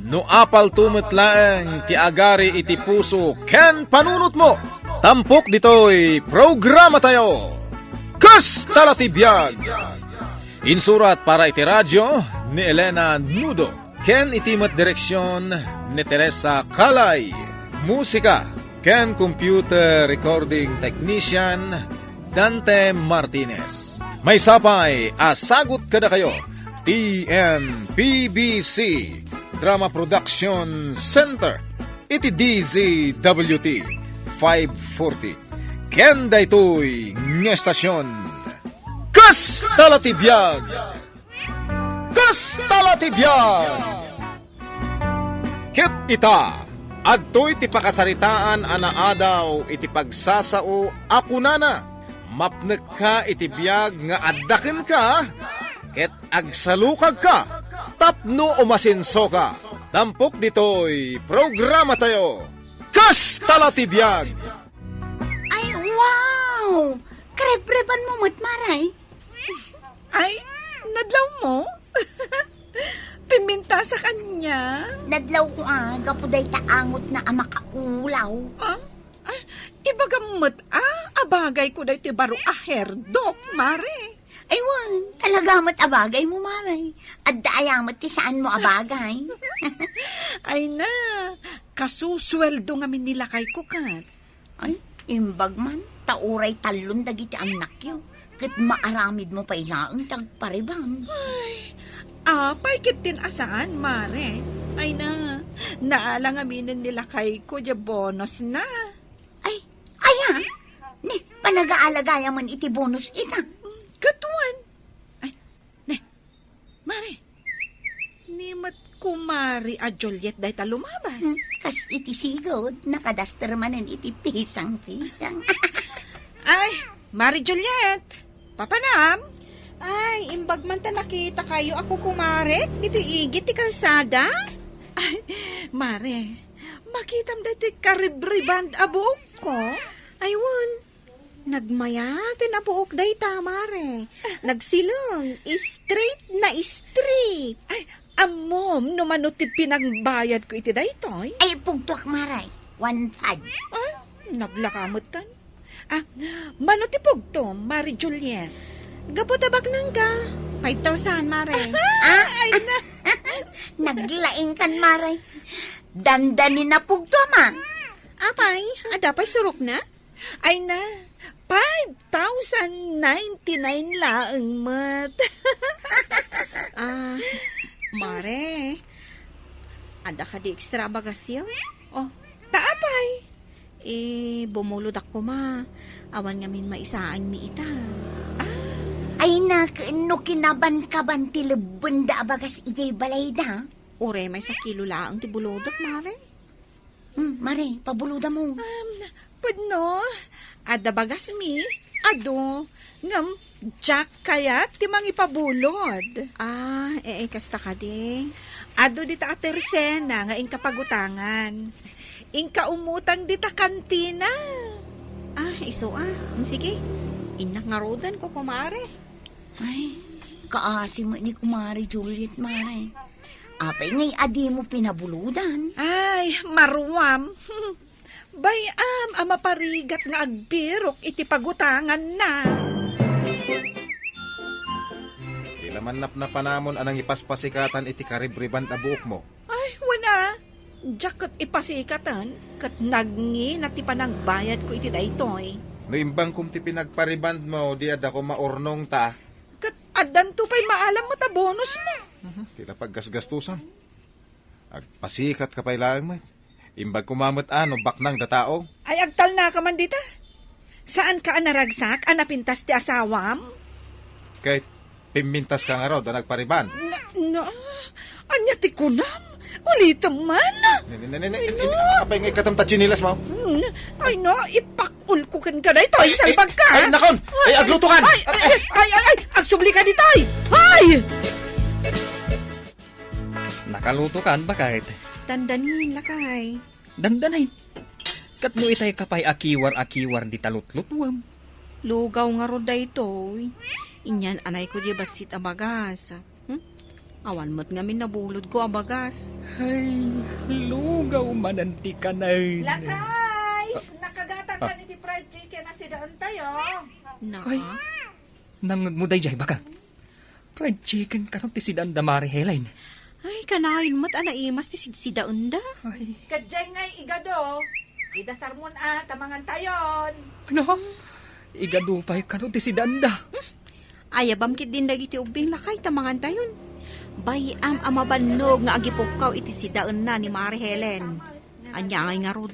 no apal tumutlaeng ti agari iti puso ken panunot mo. Tampok ditoy programa tayo. Kas talatibiyag! Insurat para iti radyo ni Elena Nudo. Ken itimat direksyon ni Teresa Kalay. Musika ken computer recording technician Dante Martinez. May sapay asagot kada kayo. TNPBC Drama Production Center. Iti DZWT 540. Ken daytoy nga estasyon. Kas talatibiyag! Kas talatibiyag! Kit ita, adtoy ti pakasaritaan anaadaw iti pagsasao ako nana. Mapnek ka iti biyag nga addaken ka, ket agsalukag ka, tapno umasinso ka. Tampok ditoy programa tayo. Kas talatibiyag! Ay, wow! Krep-krepan mo mo't maray. Ay, nadlaw mo? Piminta sa kanya? Nadlaw ko gapuday taangot na amakakulaw. Ah? Ay, ibagamot abagay ko dahi ti baro herdok, mare. Aywan, talaga mat abagay mo maray. At daayamat ti saan mo abagay. Ay na, kasusweldo nga minilakay ko kat. Ay, imbag man, tauray talon dagiti anak yo. Kat maaramid mo pa ilaang tagparibang. Apay kit din asaan, mare. Ay na, naalang aminin nila kay ko di bonus na. Ay, ni, panag-aalagaya man iti bonus ita. Katuan. Ay, ne, mare. Ni mat kumari a Juliet dahi ta lumabas. Kas iti sigod, nakadaster manen iti pisang-pisang. Ay, Mari Juliet. Papanam. Ay, imbag man ta nakita kayo ako kumare. Dito igit ti kalsada. Ay, Mare, makitam dati karibriband abuok ko. Aywan, nagmayatin na buok day tamare. Nagsilong, straight na straight. Ay, amom, numanutid pinangbayad ko iti daytoy. Ay, pugtuak maray. 1 pad. Ay, naglakamot tan. Manutipog to, Mari Juliet. Gaputabak nang ka. 5,000 mare. Ay, na. Naglaing kan maray. Dandanin na pugto ma. Apay, adapay surok na. Ay na. 5,099 laang mat. Mare. Ada ka di extra bagasyo? Oh, taapay. Bumulod ako ma. Awan ngamin maisaan mi ita. Ay no kinaban-kaban ti lebon da abagas ijay balay da. Ure may sa kilo laang ti bulodot, mare. Mare, pabuluda mo. Padno, ada bagas mi, ado, ngam, jack kayat ti mangipabulod. Kasta ka ding. Ado dita a tersena nga ingka pagutangan. Ingka umutang dita kantina. Sige. Inak nga rodan ko kumare. Ay, Kaasi mo ni Kumari Juliet, Mare. Apay ngay adi mo pinabuludan. Ay, maruwam. Bayam, ama parigat nga agbirok iti pagutangan na. Tila man na panamon anang ipaspasikatan iti karibriban na buok mo. Ay, wala. Diyak kat ipasikatan, kat nagngi na ti panagbayad ko iti daytoy. No imbang kum ti pinagpariband mo, di ada ko maurnong ta. Kat adan to pa'y maalam mo ta bonus mo. Tila paggasgastusan. Agpasikat ka pa'y lang, mate. Imbag kumamot ano, baknang datao. Ay, agtal na ka man dita. Saan ka naragsak, anapintas ti asawam? Kahit pimintas ka nga raw, da nagpariban. Anya ti kunam. Ulitam man. Apay ngay katamta chinilas mo. Ay no, ipakul ko kan ka dito, isalbag ka. Ay, nakon! Ay, aglutukan! Ay, agsubli ka dito. Ay! Nakaluto kan ba kahit? Dandanin lakay. Dandanay. Kat no itay kapay akiwar-akiwar di talutlutwam. Lugaw nga ro daytoy. Inyan anay ko di basit abagas. Awan mo't ngamin nabulod ko abagas. Ay, lugaw mananti ka na. Lakay! Nakagatan ka ni ti fried chicken na sidaan tayo. Ay. Nang muday jay baka. Fried chicken katong tisidan da Mari Helen. Ay, kanain mo't anaimas ti sidsidaan da. Ay, Kadyay ngay igado. Idasar mo na, tamangan tayon. ano? Igadupay katong tisidan da. Ayabam kit din dagiti ubing lakay tamangan tayon. Bayam amabannog nga agipukaw iti sidaan na ni Mari Helen. Anya ngay nga rod.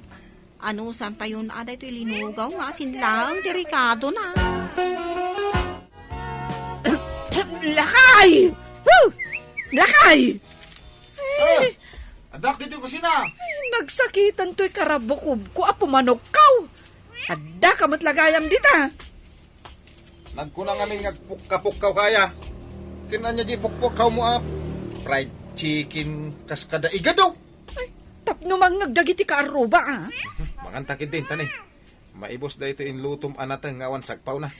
Ano san tayon aday ito ilinugaw nga sinlang ti Ricardo na. Lakay! Woo! Lakay! Adak dito yung kusina! Nagsakitan to'y karabukob ko apo manok kaw. Adda ka matlagayam dita. Nagkunang amin nga pukka-pukkaw kaya. Kinanya di pukpukkaw mo fried chicken kaskada igado. Tapno mang nagdagiti ka aruba ah. Mangantakid din, tani. Maibos da ito inlutom anatang ngawan sagpaw na.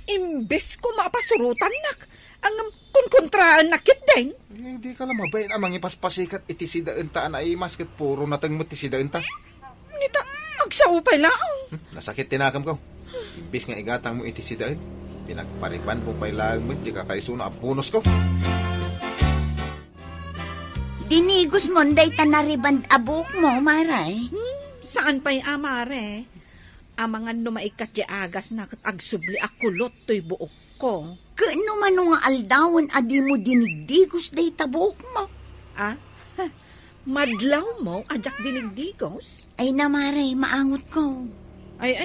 Imbes ko mapasurutan nak. Ang kunkontraan nakit din. Hindi ka lang mabay na mangipaspasikat iti sidaan ta na imas kat puro natang mo ti sidaan ta. Nita, agsaupay lang. Nasakit tinakam ko. Imbis nga igatang mo iti sidaan. Pinagpariban mo pa'y lang mo, di ka kaisuna ang punos ko. Dinigos mo, day tanariband abok mo, Maray. Saan pa'y amare? Amangan no maikat di agas na kat agsubli akulot to'y buok ko. Kano man nga aldawan adi mo dinigdigos day tabok mo. Ah? Madlaw mo, ajak dinigdigos? Ay na, Maray, maangot ko. Ay,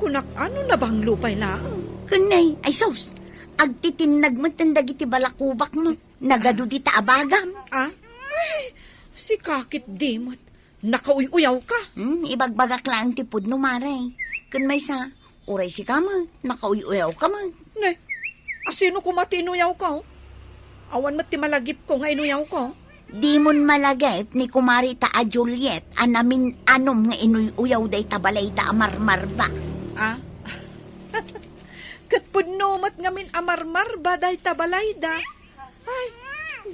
kunak ano na bang lupay lang? Kunay, ay sos, agtitinag mo tandag iti balakubak mo. Nagado di taabagam. Ah? Ay, si kakit dimot. Nakauy-uyaw ka. Ibagbagak lang tipod no, Maray. Kun may sa, uray si ka mo, nakauy-uyaw ka mo. Ne, asino ko matinuyaw ko? Awan mat ti malagip ko nga inuyaw ko. Di mon malagay ni Kumari ta a Juliet, anamin anom nga inuy-uyaw day tabalay ta amarmar ba. Ah? Katpunumat ngamin amarmar ba day tabalay da? Ay,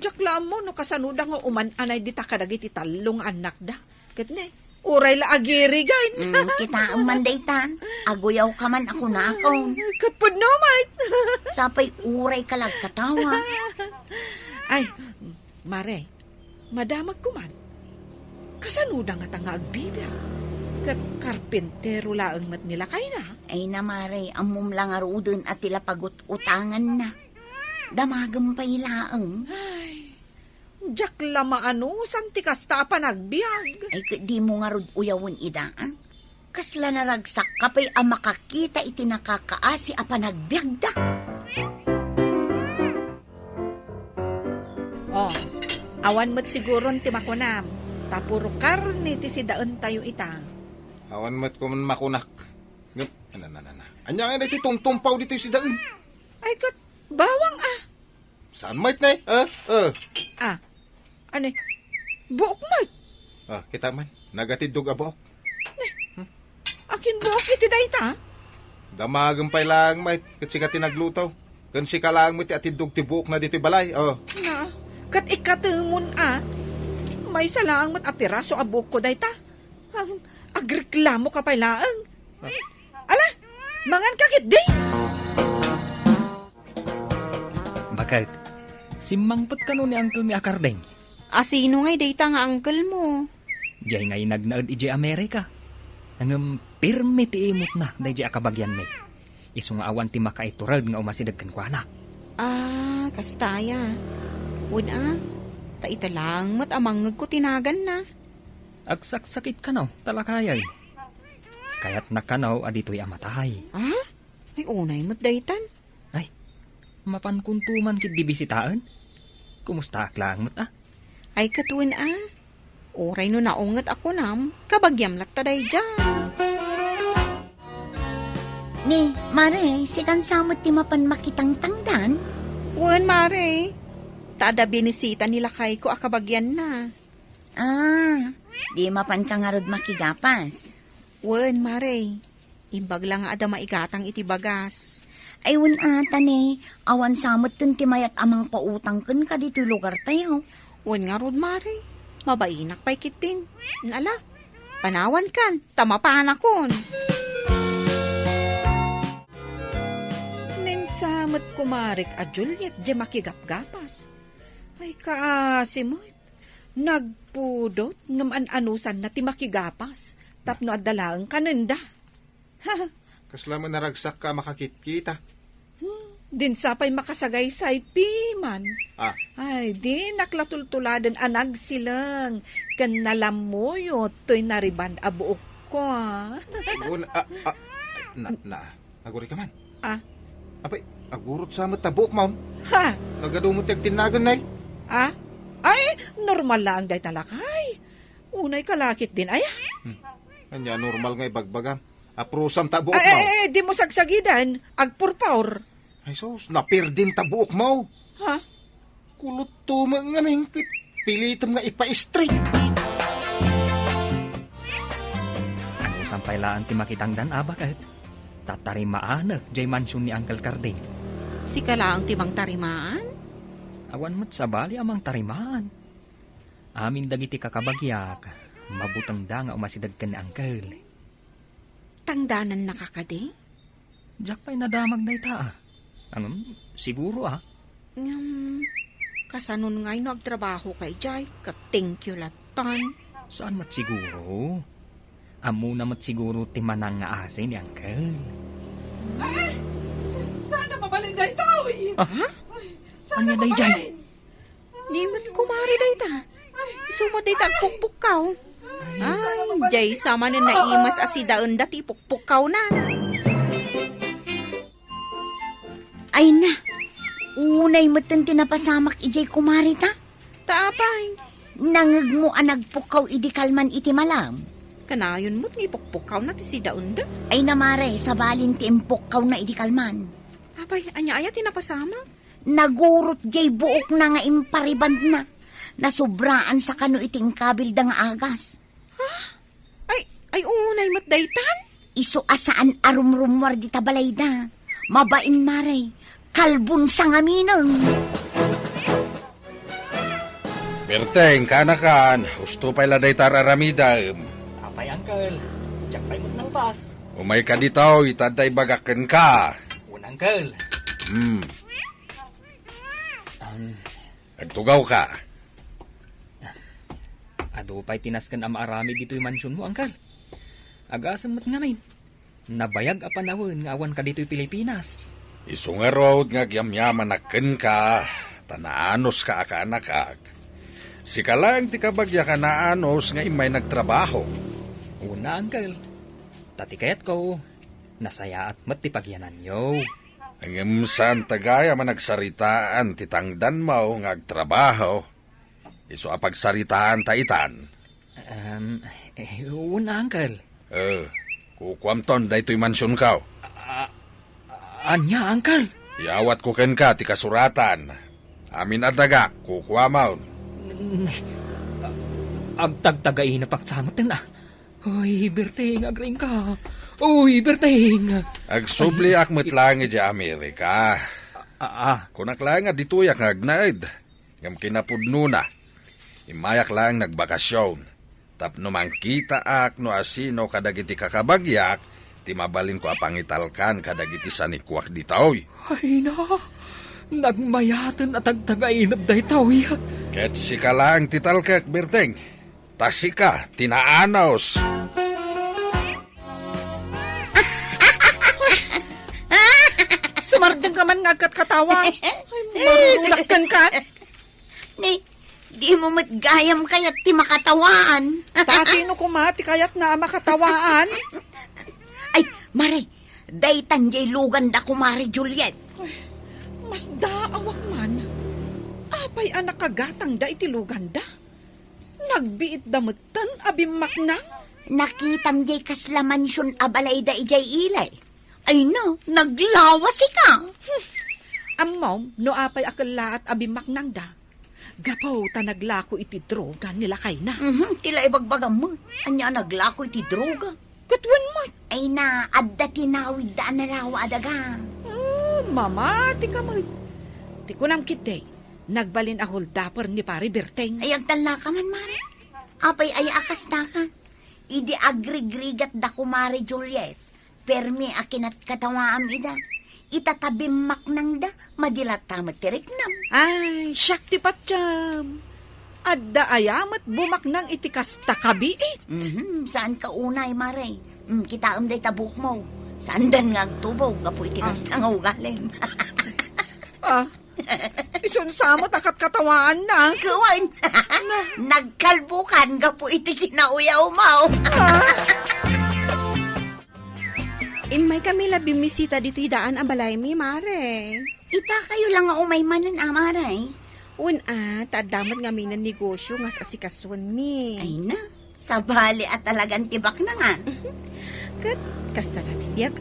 jakla mo no kasanuda nga uman-anay di takadagiti talong anak da. Kat ne, uray la agiri gain. Kita manday ta, aguyaw ka man ako na ako. Katpunumat. Sapay uray ka lang katawa. Ay, Mare, madamag ko man. Kasanuda nga tanga agbibya. Kat karpentero laang mat nila kay na. Ay na, Maray, amum lang arudon at tila pagut-utangan na. Damagam pa ilaang. Ay, jak lama ano, santi kasta pa nagbiag. Ay di mo nga rud uyawon ida, ah? Kasla naragsak ka pa'y makakita iti nakakaasi a panagbiagda. Oh, awan mo't siguro ti makunam. Tapuro karne ti sidaan tayo ita. Awan mo't ko man makunak. Anya nga na iti tungtumpaw dito yung sidaan. Ay kat, bawang ah. Saan mait na Ah, ano buok mat. Kita man. Nagatidog abok. Akin buok iti dayta. Damagang pa'y lang mait. Kat siya tinaglutaw. Kan si kalang mo ti atindog tibuk na dito balay. Oh. Na, kat ikatungon may salaang mat apiraso abuk ko dayta. Agreklamo ka pa laang. Ala, mangan kakit di. Bakit? Simangpot ka nun ni Uncle mi akardeng. Asino ngay data nga uncle mo? Diyay ngay nagnaad iji Amerika. Nangam pirmi ti imot na day di akabagyan mi. Isu nga awan ti makaiturad nga umasidag kan kwa na. Kastaya. Wala, taita lang mat amangag ko tinagan na. Agsaksakit ka no, talakayay. Kaya't nakanaw adito'y amatay. Ay unay mat daytan. Ay, mapankuntuman kit di bisitaan? Kumusta aklang mat Ay katuin Oray no naungat ako nam, kabagyam latta day dyan. Ni, Mare, sikan samot ti mapan makitang tangdan. Wan mare, tada binisita nila kay ko akabagyan na. Di mapan ka nga rod makigapas. Wan mare, imbag lang nga ada maigatang iti bagas. Ay, ata ni, awan samot kun ti mayat amang pautang kun ka dito lugar tayo. Wan nga rod mare, mabainak pa'y kitin. Nala, panawan kan, tamapanakon. Ninsamat kumarik a Juliet di makigapgapas. Ay kaasimot. Nagpudot ngam anusan na ti makigapas. Tapno adalaang kanenda. Kaslaman naragsak ka makakit-kita. Din sapay makasagay sa piman. Ay, di naklatultuladan anag silang. Kan nalamuyot to'y nariban abuok ko. Aguri ka man. Apay, agurot sa matabok maun. Ha? Nagadumot yung tinagan na Ay, normal lang day talakay. Unay kalakit din, ay. Kanya normal nga ibagbagam. Aprusam tabuok mo. Ay, di mo sagsagidan. Agpurpaur. Ay sos, napirdin tabuok mo. Ha? Kulot tuma nga mingkit. Pilitam nga ipa-straight. Ano sampaylaan ti makitangdan bakit? Tatarimaan jay mansyon ni Uncle Carding. Si kalaang timang tarimaan? Awan mat sabali amang tarimaan. Amin dagiti kakabagyak, mabutang da nga umasidag ka ni Uncle. Tangdanan nakakadi? Diyak pa'y nadamag na ita siguro Kasanon nga'y nagtrabaho kay Jai, ka-thank you latan. Saan mat siguro? Amo na mat siguro ti manang nga asin ni Uncle. Sana mabalin day tao, Anya day Jai? Nimot kumari day ta. Sumod day tagpukpukaw. Ay, Jai sama na naimas asidaon dati pukpukaw na. Ay na, unay matan tinapasamak ijay kumari ta. Taapay, Nangag mo nagpukaw idi kalman iti malam. kanayon mo't ni pukpukaw na ti sidaon da. Ay namare, sa balin ti impukaw na idi kalman. Apay, anya tinapasama? Nagurot jay buok na nga impariband na. Nasubraan sa kano iting kabil da nga agas. Ay unay mo't daytan? Isu asaan arumrumwar di tabalay na. Mabain mare, kalbun sa ngaminang. Berteng, kanakan, husto pa'y laday tararamida. Apay Uncle, diyak pa'y mat ng pas. Umay ka dito, itaday bagakan ka. Uncle. Nagtugaw ka. Ado pa'y tinaskan ang maarami dito'y mansyon mo, Uncle. Agasam mat ngamin. Nabayag a panahon nga awan ka dito'y Pilipinas. Isungarod nga gyamyaman aken ka, tanaanos ka akanakak. Si ka lang ti kabagya ka naanos nga imay nagtrabaho. Una, Uncle. Tatikayat ko, nasaya at matipagyanan nyo. Ang imsan tagaya man nagsaritaan ti tangdan mo nga agtrabaho. Isu apagsaritaan taitan. Una, Uncle. Kukwamton daytoy mansyon ka. Anya, Uncle? Iawat ko ken ka ti kasuratan. Amin adaga, kukwamaw. Agtagtagay na pagsamot na. Uy, Berting, agring ka. Uy, Berting. Agsubli akmet lang iti Amerika. Kunak lang nga dituyak nga agnaid. Ngam kinapudno na. Imayak lang nagbakasyon. Tapno mangkita ak no asino kadagiti kakabagyak, ti mabalin ko apangitalkan kadagiti sanikuak ditoy. Ay na, nagmayatan at agtagainab da itaw. Ket sika lang titalkak, Berteng. Tasika, tinaanaos. Sumardeng ka man nga katawa. Ay, marulakkan ka. Ni, di mo matgayam kaya't ti makatawaan. Tasino kumati kaya't na makatawaan. Ay, Mare, daytan jay lugan da kumari Juliet. Mas daawak man. Apay anak kagatang da itilugan da. Nagbiit damutan abimak nang. Nakitam jay kasla mansyon abalay da ijay ilay. Ay no, naglawas ka. Amom, no apay akala at abimak nang da. Gapaw ta naglako iti droga nila kay na. Tila ibagbagam mo. Anya naglako iti droga. Katwan mo. Ay na, adda tinawid da anarawa adaga. Mama, ti ka mo. Ti kunam kitay. Nagbalin ahol dapper ni pari Berteng. Ay agdal na ka man, Mare. Apay ay akas na ka. Idi agrigrigat da kumari Juliet. Permi akinat katawaam ida. Itatabimak nang da, madilat tamat tiriknam. Ay, siyak ti patsyam. Adda ayamat bumak nang itikas takabiit. Saan ka unay, Mare? Kita day tabuk mo. Saan dan nga agtubaw, kapo itikas nga ugalim. Isunsamot akat katawaan na. Kuwan, nagkalbukan, kapo iti kinauyaw mo. Imay kami la bimisita dito idaan ang balay mi, Mare. Ita kayo lang nga umaymanan, Mare. Tadamat nga minan negosyo ngas asikaswan mi. Ay na, sabali at talagang tibak na nga. Kat, kasta na tibiyag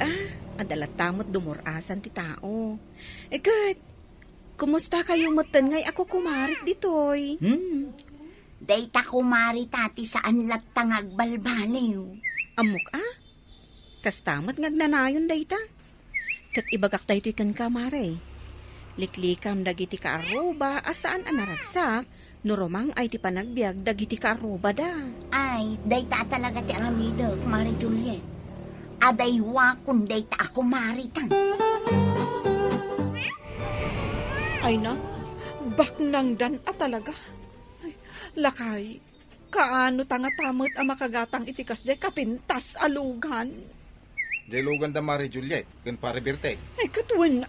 adalat tamot dumurasan ti tao. Kat, kumusta kayong matan ngay ako kumarik ditoy? Dayta kumari tati saan latang agbalbaliw. Amok kastamot ngagnanayon dayta. Kat ibagak daytoy kan kamare. Liklikam dagiti ka aruba asaan anaragsak, nuromang ay ti panagbiag dagiti ka aruba da. Ay, dayta talaga ti aramido, Mari Juliet. Adaywa kun dayta ako maritang. Ay na, baknang dan talaga. Ay, lakay, kaano tanga tamot ang makagatang itikas jay kapintas alugan. Jailugan da Mari Juliet, kan pare Berteng. Ay katwan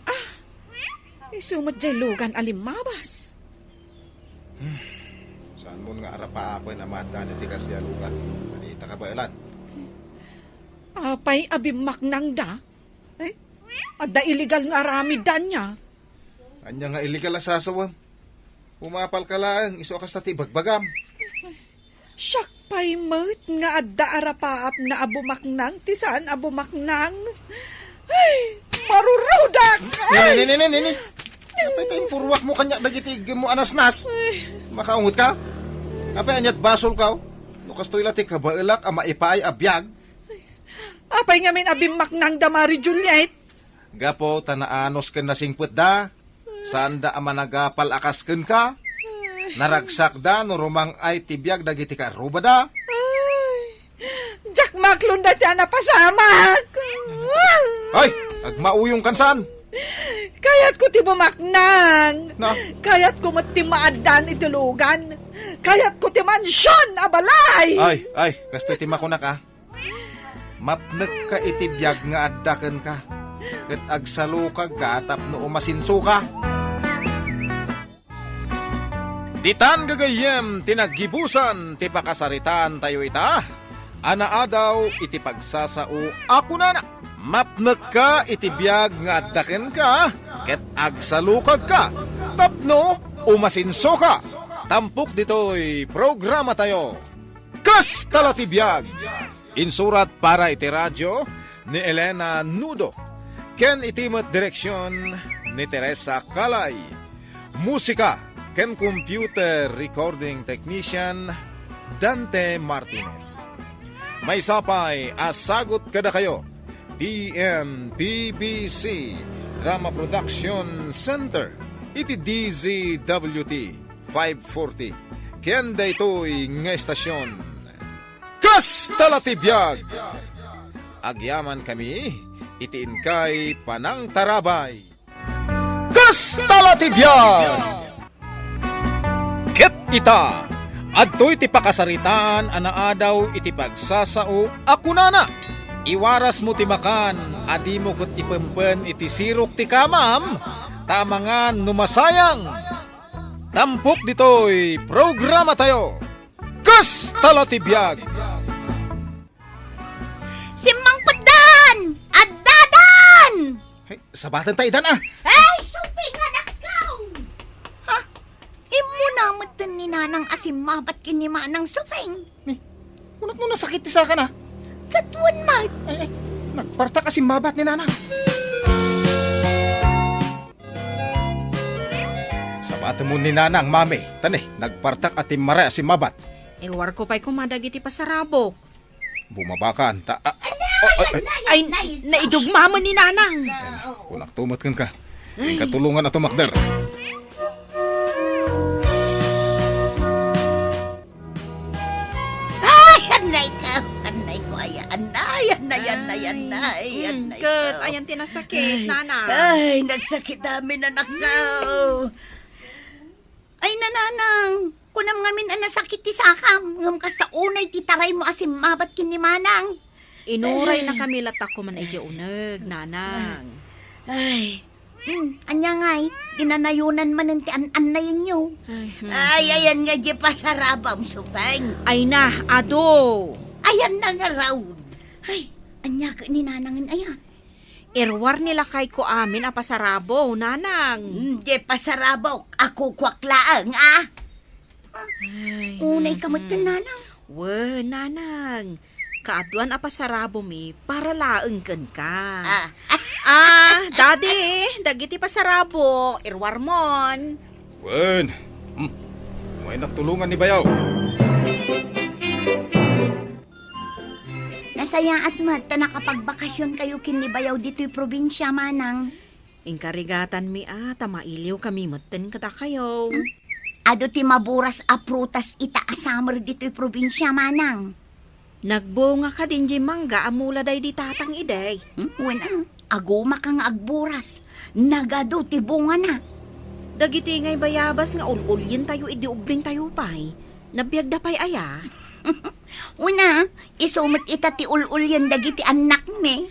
isumat jay lugan alimabas. Saan mo nga arapa-apay na madan itikas di alugan? Manita ka ba ilan? Apay abimak nang da. Adda illegal nga arami dan niya. Anya nga illegal asasawang. Umapal ka lang, iso akas tati bagbagam. Siyak pa'y mat nga adda arapaap na abumaknang, tisaan abumaknang. Ay, marurudak! Nini. Apay tayong purwak mo kanya dagitig mo anasnas. Makaungot ka? Apay anyat basol ka? Nukas to'y lati kabailak ama ipaay abiyag. Apay nga min abimaknang da Mari Juliet. Gapo, tanaanos ka na singput da. Saan da ama nagapal akas ken ka? Naragsak da, nurumang ay tibiyag dagiti ka ruba da. Jack maklon da tiyan na pasamak. Ay, agmauyong kansan. Kayat ko ti bumaknang. Na? Kayat ko mati maadan itulugan. Kayat ko ti mansyon abalay. Ay, kastoy tima ko na ka. Mapnek ka itibiyag nga addaken ka. Ket agsalukag ka tapno umasinso ka. Ditan gagayem tinagibusan ti pakasaritan tayo ita. Anaadaw iti pagsasao ako na. Mapnek ka itibiyag nga addaken ka. Ket agsalukag ka. Tapno umasinso ka. Tampok dito'y programa tayo. Kas talatibiyag. Insurat para iti radyo ni Elena Nudo. Ken itimat direksyon ni Teresa Calay. Musika ken computer recording technician Dante Martinez. May sapay asagot kada kayo. DMPBC Drama Production Center. Iti DZWT 540. Kenda ito'y nga estasyon. Kastalatibiyag! Agyaman kami, itiin kay Panang Tarabay. Kastalatibiyag! Ket ita, adto'y ti pakasaritan, anaadaw iti pagsasao, akunana. Iwaras mo ti makan, adi mo ket ipempen iti sirok ti kamam, tamangan numasayang. Tampok dito'y programa tayo. Kastalatibiyag! Si Mang Padan! Adadan! Hey, sabatan ta idan ah. Ay, suping anak ko! Ha? Imo na matan ni nanang asimabat kinima ng suping. Unat mo nasakit ti saka na. Katuan mat. Ay, nagparta kasi mabat ni nana. Sabatan mo ni nanang, mami. Tani, nagpartak at imare si mabat. Irwar ko pa'y kumadagiti pasarabok. Bumabakan, ta... Ay, naidugma mo ni nanang. Kunak tumat ka. Ang katulungan na tumakder. Ay, anay ka. Anay ko, ay, anay, anay, anay, anay, anay Kat, ko. ayan tinastakit, nanang. Ay, nagsakit namin anak ko. Ay, nananang. Kunam ngamin ang nasakit ti sakam. Ngam kasta unay ti taray mo asim mabat kinimanang. Inuray na kami latak ko man ay uneg, nanang. Ay, anya ngay, dinanayunan man ang ti an na inyo. Ay, ayan nga di pa sa rabam, supeng. Ay na, ado. Ayan na nga raw. Ay, anya ka ni nanangin ayan. Irwar nila kay ko amin a pasarabo, nanang. Di pa sa rabok, ako kwaklaang, ah. Unay kamot ka, nanang. We, nanang. Kaaduan a pasarabo mi, para laeng ken ka. Daddy, dagiti pasarabo, irwar mon. Wen, may natulungan ni Bayaw. Nasaya at mat, nakapagbakasyon kayo kinibayaw dito'y probinsya, manang. Inkarigatan mi tamailiw kami maten kada kayo. Ado ti maburas a prutas ita asamer dito'y probinsya, manang. Nagbunga ka din di mangga amula day di tatang iday. Wala, aguma kang agburas. Nagado ti bunga na. Dagiti ngay bayabas nga ululyin tayo idi ubing tayo pay. Nabiyag da pay aya. Una, isumit ita ti ululyan dagiti anak me.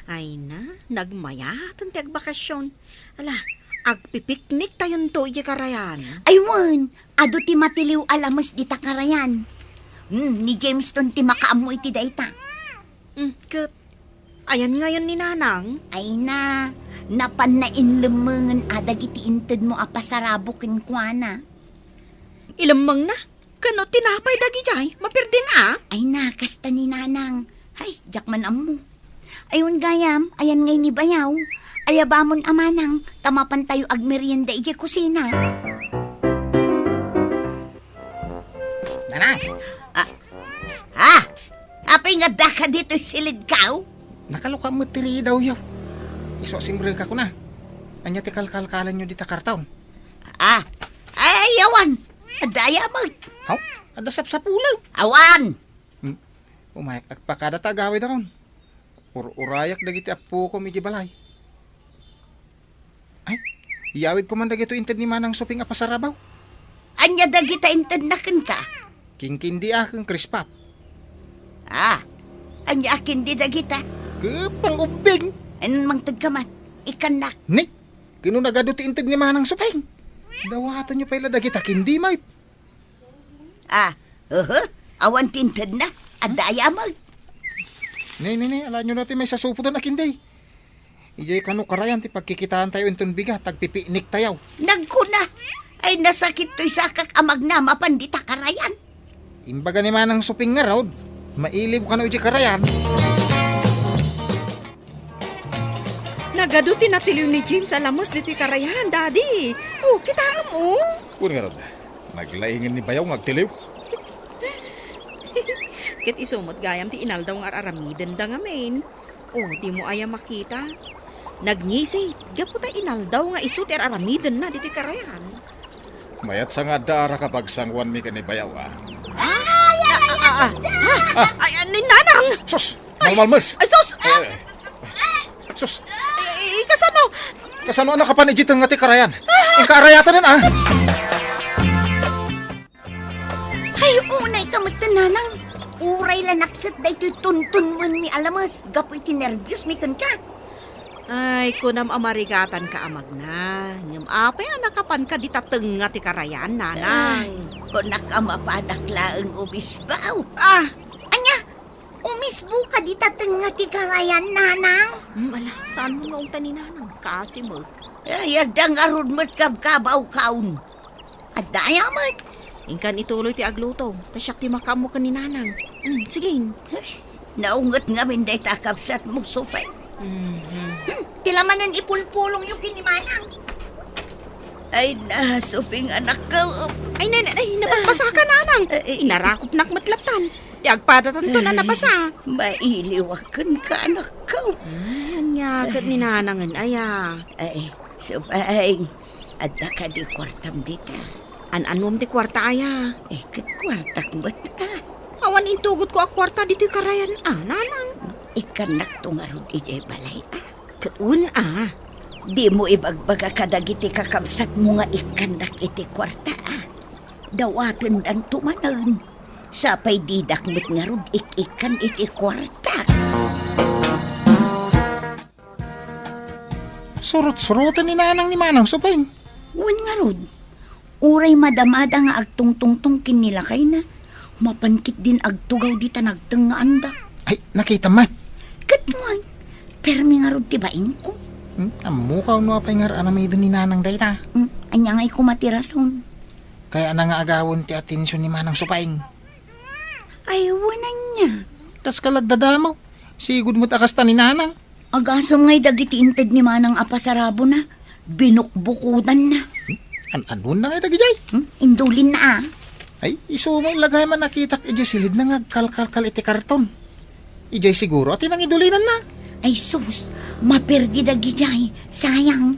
Ay na, nagmayatan ti agbakasyon. Ala, agpipiknik tayon to iti karayan. Aywan, ado ti matiliw alamas di takarayan. Ni Jamestown ti makaamu iti dayta. Kat, ayan ngayon ni nanang. Ay na, napan na inlemengan adag iti inted mo apasarabukin kwa na. Ilamang na, kano tinapay dagi jay, mapirdin Ay na, kasta ni nanang. Ay, jakman amu. Ayun gayam, ayan ngay ni Bayaw. Ayabamon amanang, tamapan tayo agmerienda iti kusina. Nanang, Apay nga da ka dito'y silid kaw? nakaluka mo tiri daw yaw. Iso simbre ka ko na. Anya ti kalkalkalan nyo di takartaon. Ay, awan. Adaya mo. Haw, ada sapsapulaw. Awan. Umayak agpakada tagawid akon. Urayak dagiti apo ko medyo balay. Ay, iyawid ko man dagito inted ni manang suping apasarabaw. Anya dagita intednaken ka? Kingkindi akong krispap. Anya akin di dagita. Kapang ubing. Anong mang tagkaman? Ikanak. Ni, kinunagado ti inted ni manang suping. Dawatan nyo pala dagita kindi mait. Awan tinted na. Adaya mo. Ni, ala nyo natin may sasupo doon akindi. Iyay kano karayan ti pagkikitaan tayo inton biga, tagpipinik tayaw. Nagkuna. Ay nasakit to'y sakak amag na mapandita karayan. Imbaga ni manang suping nga raw, mailib ka na uji karayan. Nagado tinatiliw ni James alamos dito'y karayan, daddy. Kitaan mo. Kung nga ron, naglaingin ni Bayaw ngagtiliw. Kit isumot gayam ti inaldaw nga aramiden da nga main. Di mo aya makita. Nagngisay, gapo ta inaldaw nga isut aramiden na diti karayan. Mayat sa nga dara kapag sangwan mi kani bayaw Ay, ninanang! Sus! Malmalmas! Ay, sus! Sus! Kasano? Kasano anak ka panigit nga ti karayan? Ang karayatan din Ay, unay kamot nanang. Uray la nakset da ito'y tuntun mo mi alamas. Gapoy ti nervyos mi kan ka. Ay, kunam amarigatan ka amag na. Ngam apay anakapan ka di tateng nga ti karayan, nanang. Kung nakamapanak laang umisbaw. Ah! Anya, umisbo ka di tateng nga ti karayan nanang. Ala, saan mo nga unta ni nanang? Kasi mo. Ay, agdang arun mo't kabkabaw kaun. At daya mo't. Ingkan ituloy ti agluto. Tasyak ti makamo ka ni nanang. Sige. Naungat nga min day takapsat mo sufay. Tilamanan ipulpulong yung kinimanang. Ay, nasufing anak ko. Ay, napaspasa ka nanang. Inarakop nak matlatan. Di agpadatan to na napasa. Mailiwakan ka anak ko. Ay, anyagat ni nanangan, aya. Ay, subay. Adda ka di kwartam dita. An-anom ti kwarta, aya. Kat kwartak ba't Awan intugot ko a kwarta dito karayan, nanang. Ikanak tungarod ijay balay Katun, Di mo ibagbaga kadagiti kakabsat mo nga ikandak iti kwarta Dawaten dan tumanan. Sapay didak met nga rod ikan iti kwarta. Surut-surutan ni nanang ni manang supeng. Wan nga rod. Uray madamada nga agtungtungtong kinilakay na. Mapankit din agtugaw dita nagteng nga anda. Ay, nakita mat. Katnuan. Permi nga rod tibain ko. Amukaw no apay nga anamay ni nanang dayta. Anya nga'y kumatirason. Kaya na nga agawon ti atensyon ni manang supeng. Ay, wanan niya. Tas kalagdadamaw. Sigud mo't akasta ni nanang. Agasam nga'y dagiti inted ni manang apasarabo na. Binukbukudan na. An-anon na nga dagijay. Indulin na Ay, iso may lagay man nakitak ijay silid na nga kalkalkal iti karton. Ijay siguro at inang idulinan na. Ay sus, maperdi dagijay. Sayang.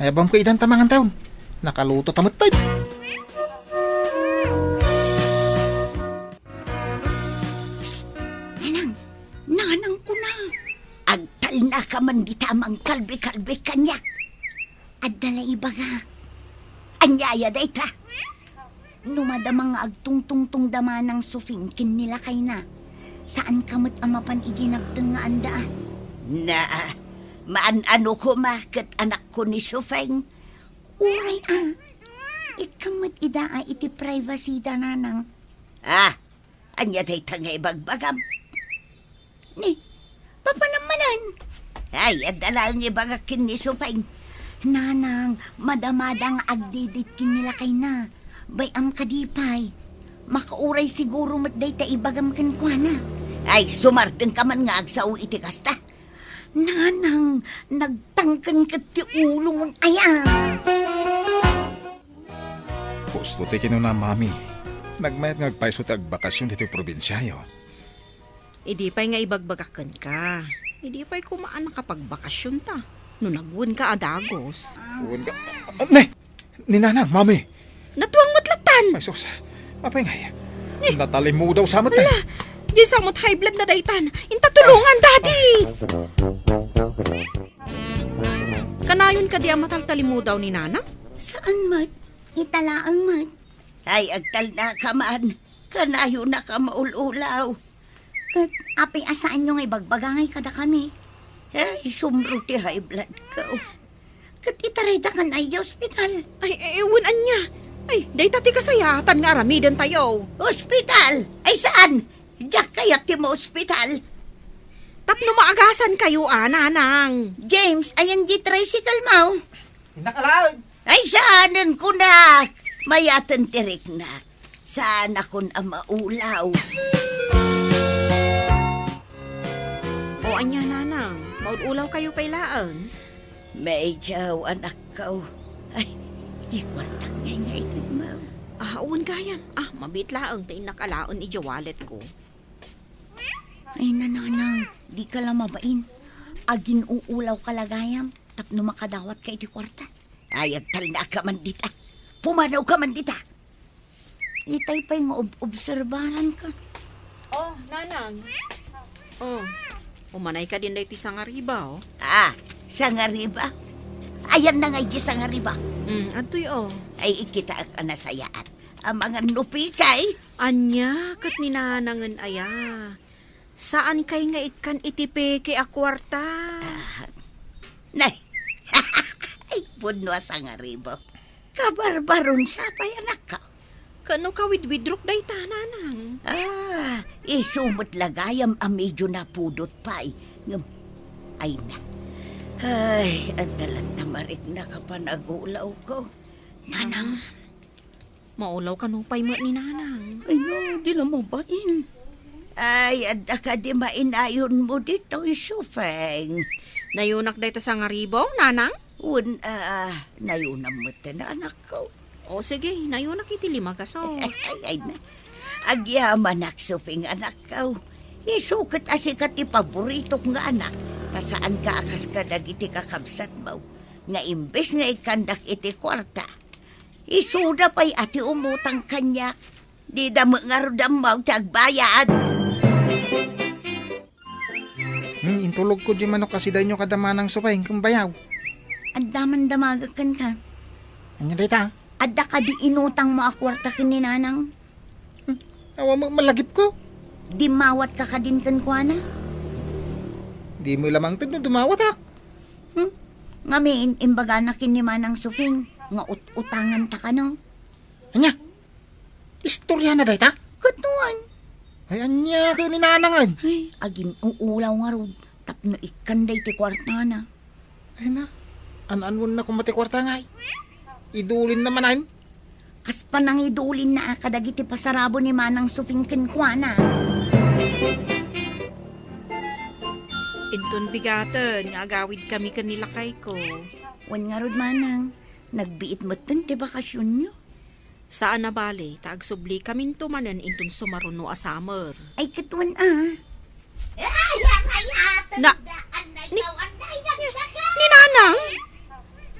Ayabam ko idan tamangan taon. Nakaluto tamot tayo. Nanang ko na. Agtal na ka man di tamang kalbi-kalbi kanyak. Adala ibagak. Anyaya dayta. Numadamang nga agtungtungtung dama ng sufing kinilakay na. Saan kamot amapan iginagdang nga andaan? Na, maan-ano ko kat anak ko ni Sufeng. Uray ikamot idaa iti privacy da nanang. Anya dayta nga ibagbagam. Ni, papanamanan. Ay, adalang ibagakin ni Sufeng. Nanang, madamadang agdidit kinilakay na. Bayam kadipay. Makauray siguro matday ta ibagam kan kwa na. Ay, sumartin ka man nga agsaw iti kasta. Nanang, nagtangkan ka ti ulo mon ayam. Gusto ti kino na mami. Nagmayat nga agpaiso ti agbakasyon dito probinsyayo. Idi pa'y nga ibagbagakan ka. Idi pa'y kumaan kapag bakasyon ta. No nagwun ka adagos. Uwan ka. Ni nanang, mami. Natuwang matlatan. Ay sus, apay nga. Natali mo daw sa matay. Di samot high blood na daytan. Intatulungan, daddy! Kanayon ka di ang mataltali mo daw ni Nana? Saan mat? Italaang mat. Ay, agtal na ka man. Kanayo na ka maululaw. Kat apay asaan nyo nga ibagbagangay kada kami. Ay, sumro ti high blood ko. Kat itareda kan ay ospital. Ay, ewan niya. Ay, day tati kasayatan nga aramidan tayo. Ospital? Ay saan? Diyak kayat ti mo ospital. Tapno maagasan kayo, nanang. James, ayan di tricycle mo. Nakalaod. Ay saanan ko na. Mayatan tirik na. Saan akon ang maulaw. O anya, nanang. Maudulaw kayo pailaan. Medyo anak ko. Ay, di kwartak niya nga ito mo. Uwan gayan. Mabitlaang tayo nakalaon i walet ko. Ay, nananang, di ka lang mabain. agin uulaw kalagayam, tapno makadawat ka iti kwarta. Ayag tal na ka man dita. Pumanaw ka man dita. Itay pa'y nga obserbaran ka. Oh, nanang. Oh, umanay ka din dahi ti sangariba, oh. Ah, sangariba. Ayan na nga iti sangariba. Atoy, oh. Ay ikita ak anasayaan. Ang mga nupi kay. Anya, kat ni nanangan aya. Saan kay nga ikan itipeke a kwarta? Nay, ay puno sangariba. Kabarbaron sa pay anak ka. Kano ka widwidrok day ta, nanang? Ah, isumot lagayam a medyo napudot pa ay. Ay na. Ay, ang dalat na marik na kapanagulaw ko. Nanang. Maulaw ka no pa'y mo ni nanang. Ay no, di na mo bain. Ay, adda ka di mainayon mo dito, isufeng. Nayunak day ta sangaribaw, nanang? Nayunam mo na anak ko. O sige, nayunak iti lima ka so. Ay na. Agyaman aksuping anak ko. Isukat asikat ti paborito nga anak. Tasaan ka akas ka dagiti kakabsat mo. Nga imbes nga ikandak iti kwarta. Isuda pa'y ati umutang kanya. Di da mangarudam mo tagbayad. Intulog ko di manok kasi daw nyo kadamanang supay kung bayaw. Ang daman-damagakan ka. Anya dita? Adda ka di inutang mo akwarta kininanang. Awa mo malagip ko. Di mawat ka din kankwana. Di mo lamang tin no dumawat ak. Ngamin, imbaga na kinimanang sufing. Nga utangan ta ka no. Anya? Istorya na dita? Katuan. Ay anya ka ni nanangan. Ay, agin uulaw nga rod. Tapno ikanday ti kwarta na. Ay na. An mo na kumati kwarta ngay. Idulin naman ay. Kas pa nang idulin na kadagiti pasarabo ni manang sufing kankwana. Intun bigatan, nga agawid kami kanilakay ko. Wan nga rod manang. Nagbiit mo ti bakasyon nyo. Saan na bali, tagsubli kami tumanan intun sumaruno a summer. Ay, katuan Na, ni nanang?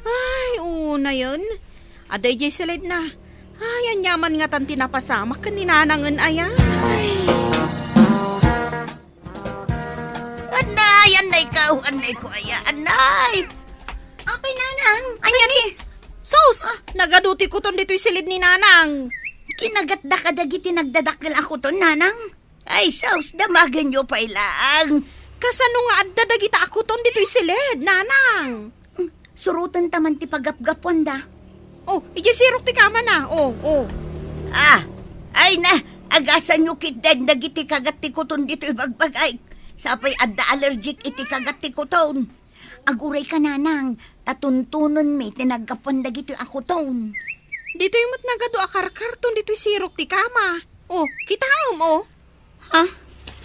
Ay, una yun. Aday jay silid na. Ay, ang yaman nga tan tinapasama ka ni nanangan aya. Anay ka, anay ko aya, anay. Apay nanang, anya ni. Sus! Nagaduti ko ton dito'y silid ni nanang. Kinagat da kadagiti nagdadakil ako to, nanang. Ay, saus, damagan nyo pa ilang. Kasano nga adda dagita ako ton dito'y silid, nanang. Surutan taman ti pagapgapuan da. Oh, ijasirok ti kama na. Oh. Ah, ay na, agasan nyo kitden dagiti kagat ti kuton dito ibagbagay. Sapay adda allergic iti kagat ti kuton. Aguray ka nanang, tatuntunon mi tinagapuan dagiti ako ton. Dito yung mat nagado akarkarton dito'y sirok ti kama. Oh, kita oh. Ha?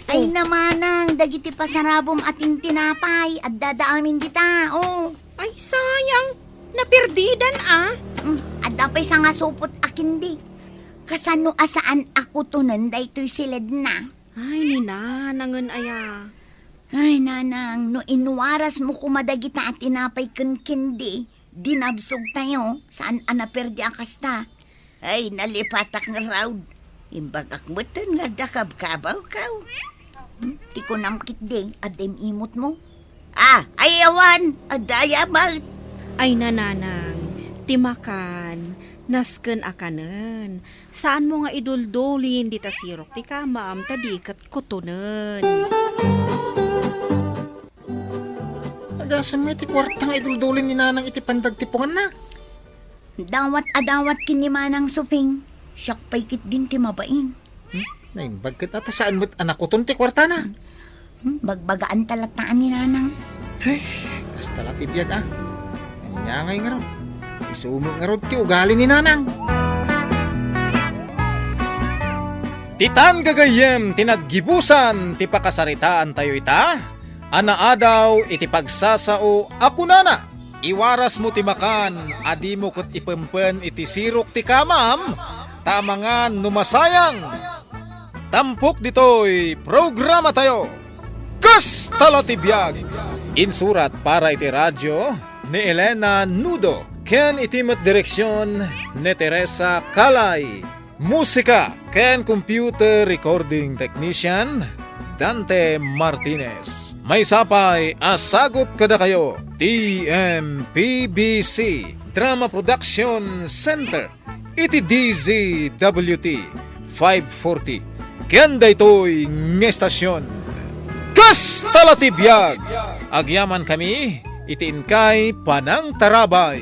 Ay namanang, dagiti pasarabom ating tinapay at dadaamin dita, oh. Ay, sayang. Napirdidan At dapay sa nga supot akin di. Kasano asaan ako to nanday to'y silid na. Ay, ni nanangan aya. Ay nanang, no inwaras mo kumadagita at tinapay kindi, dinabsog tayo, saan anaperdi ang kasta. Ay, nalipatak nga raw. Imbagak mo to nga dakab-kabaw kaw. Di ko namkit di, adim imot mo. Ayawan, adayamal. Ay, nananang, timakan, nasken akanen. Saan mo nga iduldulin dita sirok ti kama tadikat kutunen. Agasan mo iti kwartang iduldulin ni nanang iti pandagtipungan na. Dawat adawat kinimanang suping, siyak pa'y kit din ti mabain. Naimbagkat ata saan mo't anak ko ton ti kwarta na. Bagbagaan talataan ni nanang. Ay, kasta latibiyag Anya ngay nga ron. Isumog nga ron ti ugali ni nanang. Titan gagayem tinaggibusan ti pakasaritaan tayo ita. Anaadaw iti pagsasao ako nana. Iwaras mo ti makan, adi mo ket ipempen iti sirok ti kamam. Tamangan numasayang. Tampok ditoy programa tayo. Kas talatibiyag. Insurat para iti radyo ni Elena Nudo. Ken itimat direksyon ni Teresa Kalay. Musika ken computer recording technician Dante Martinez. May sapay asagot kada kayo TMPBC Drama Production Center iti DZWT 540 Ganda ito'y ngestasyon Kas talatibiyag Agyaman kami iti inkay panang tarabay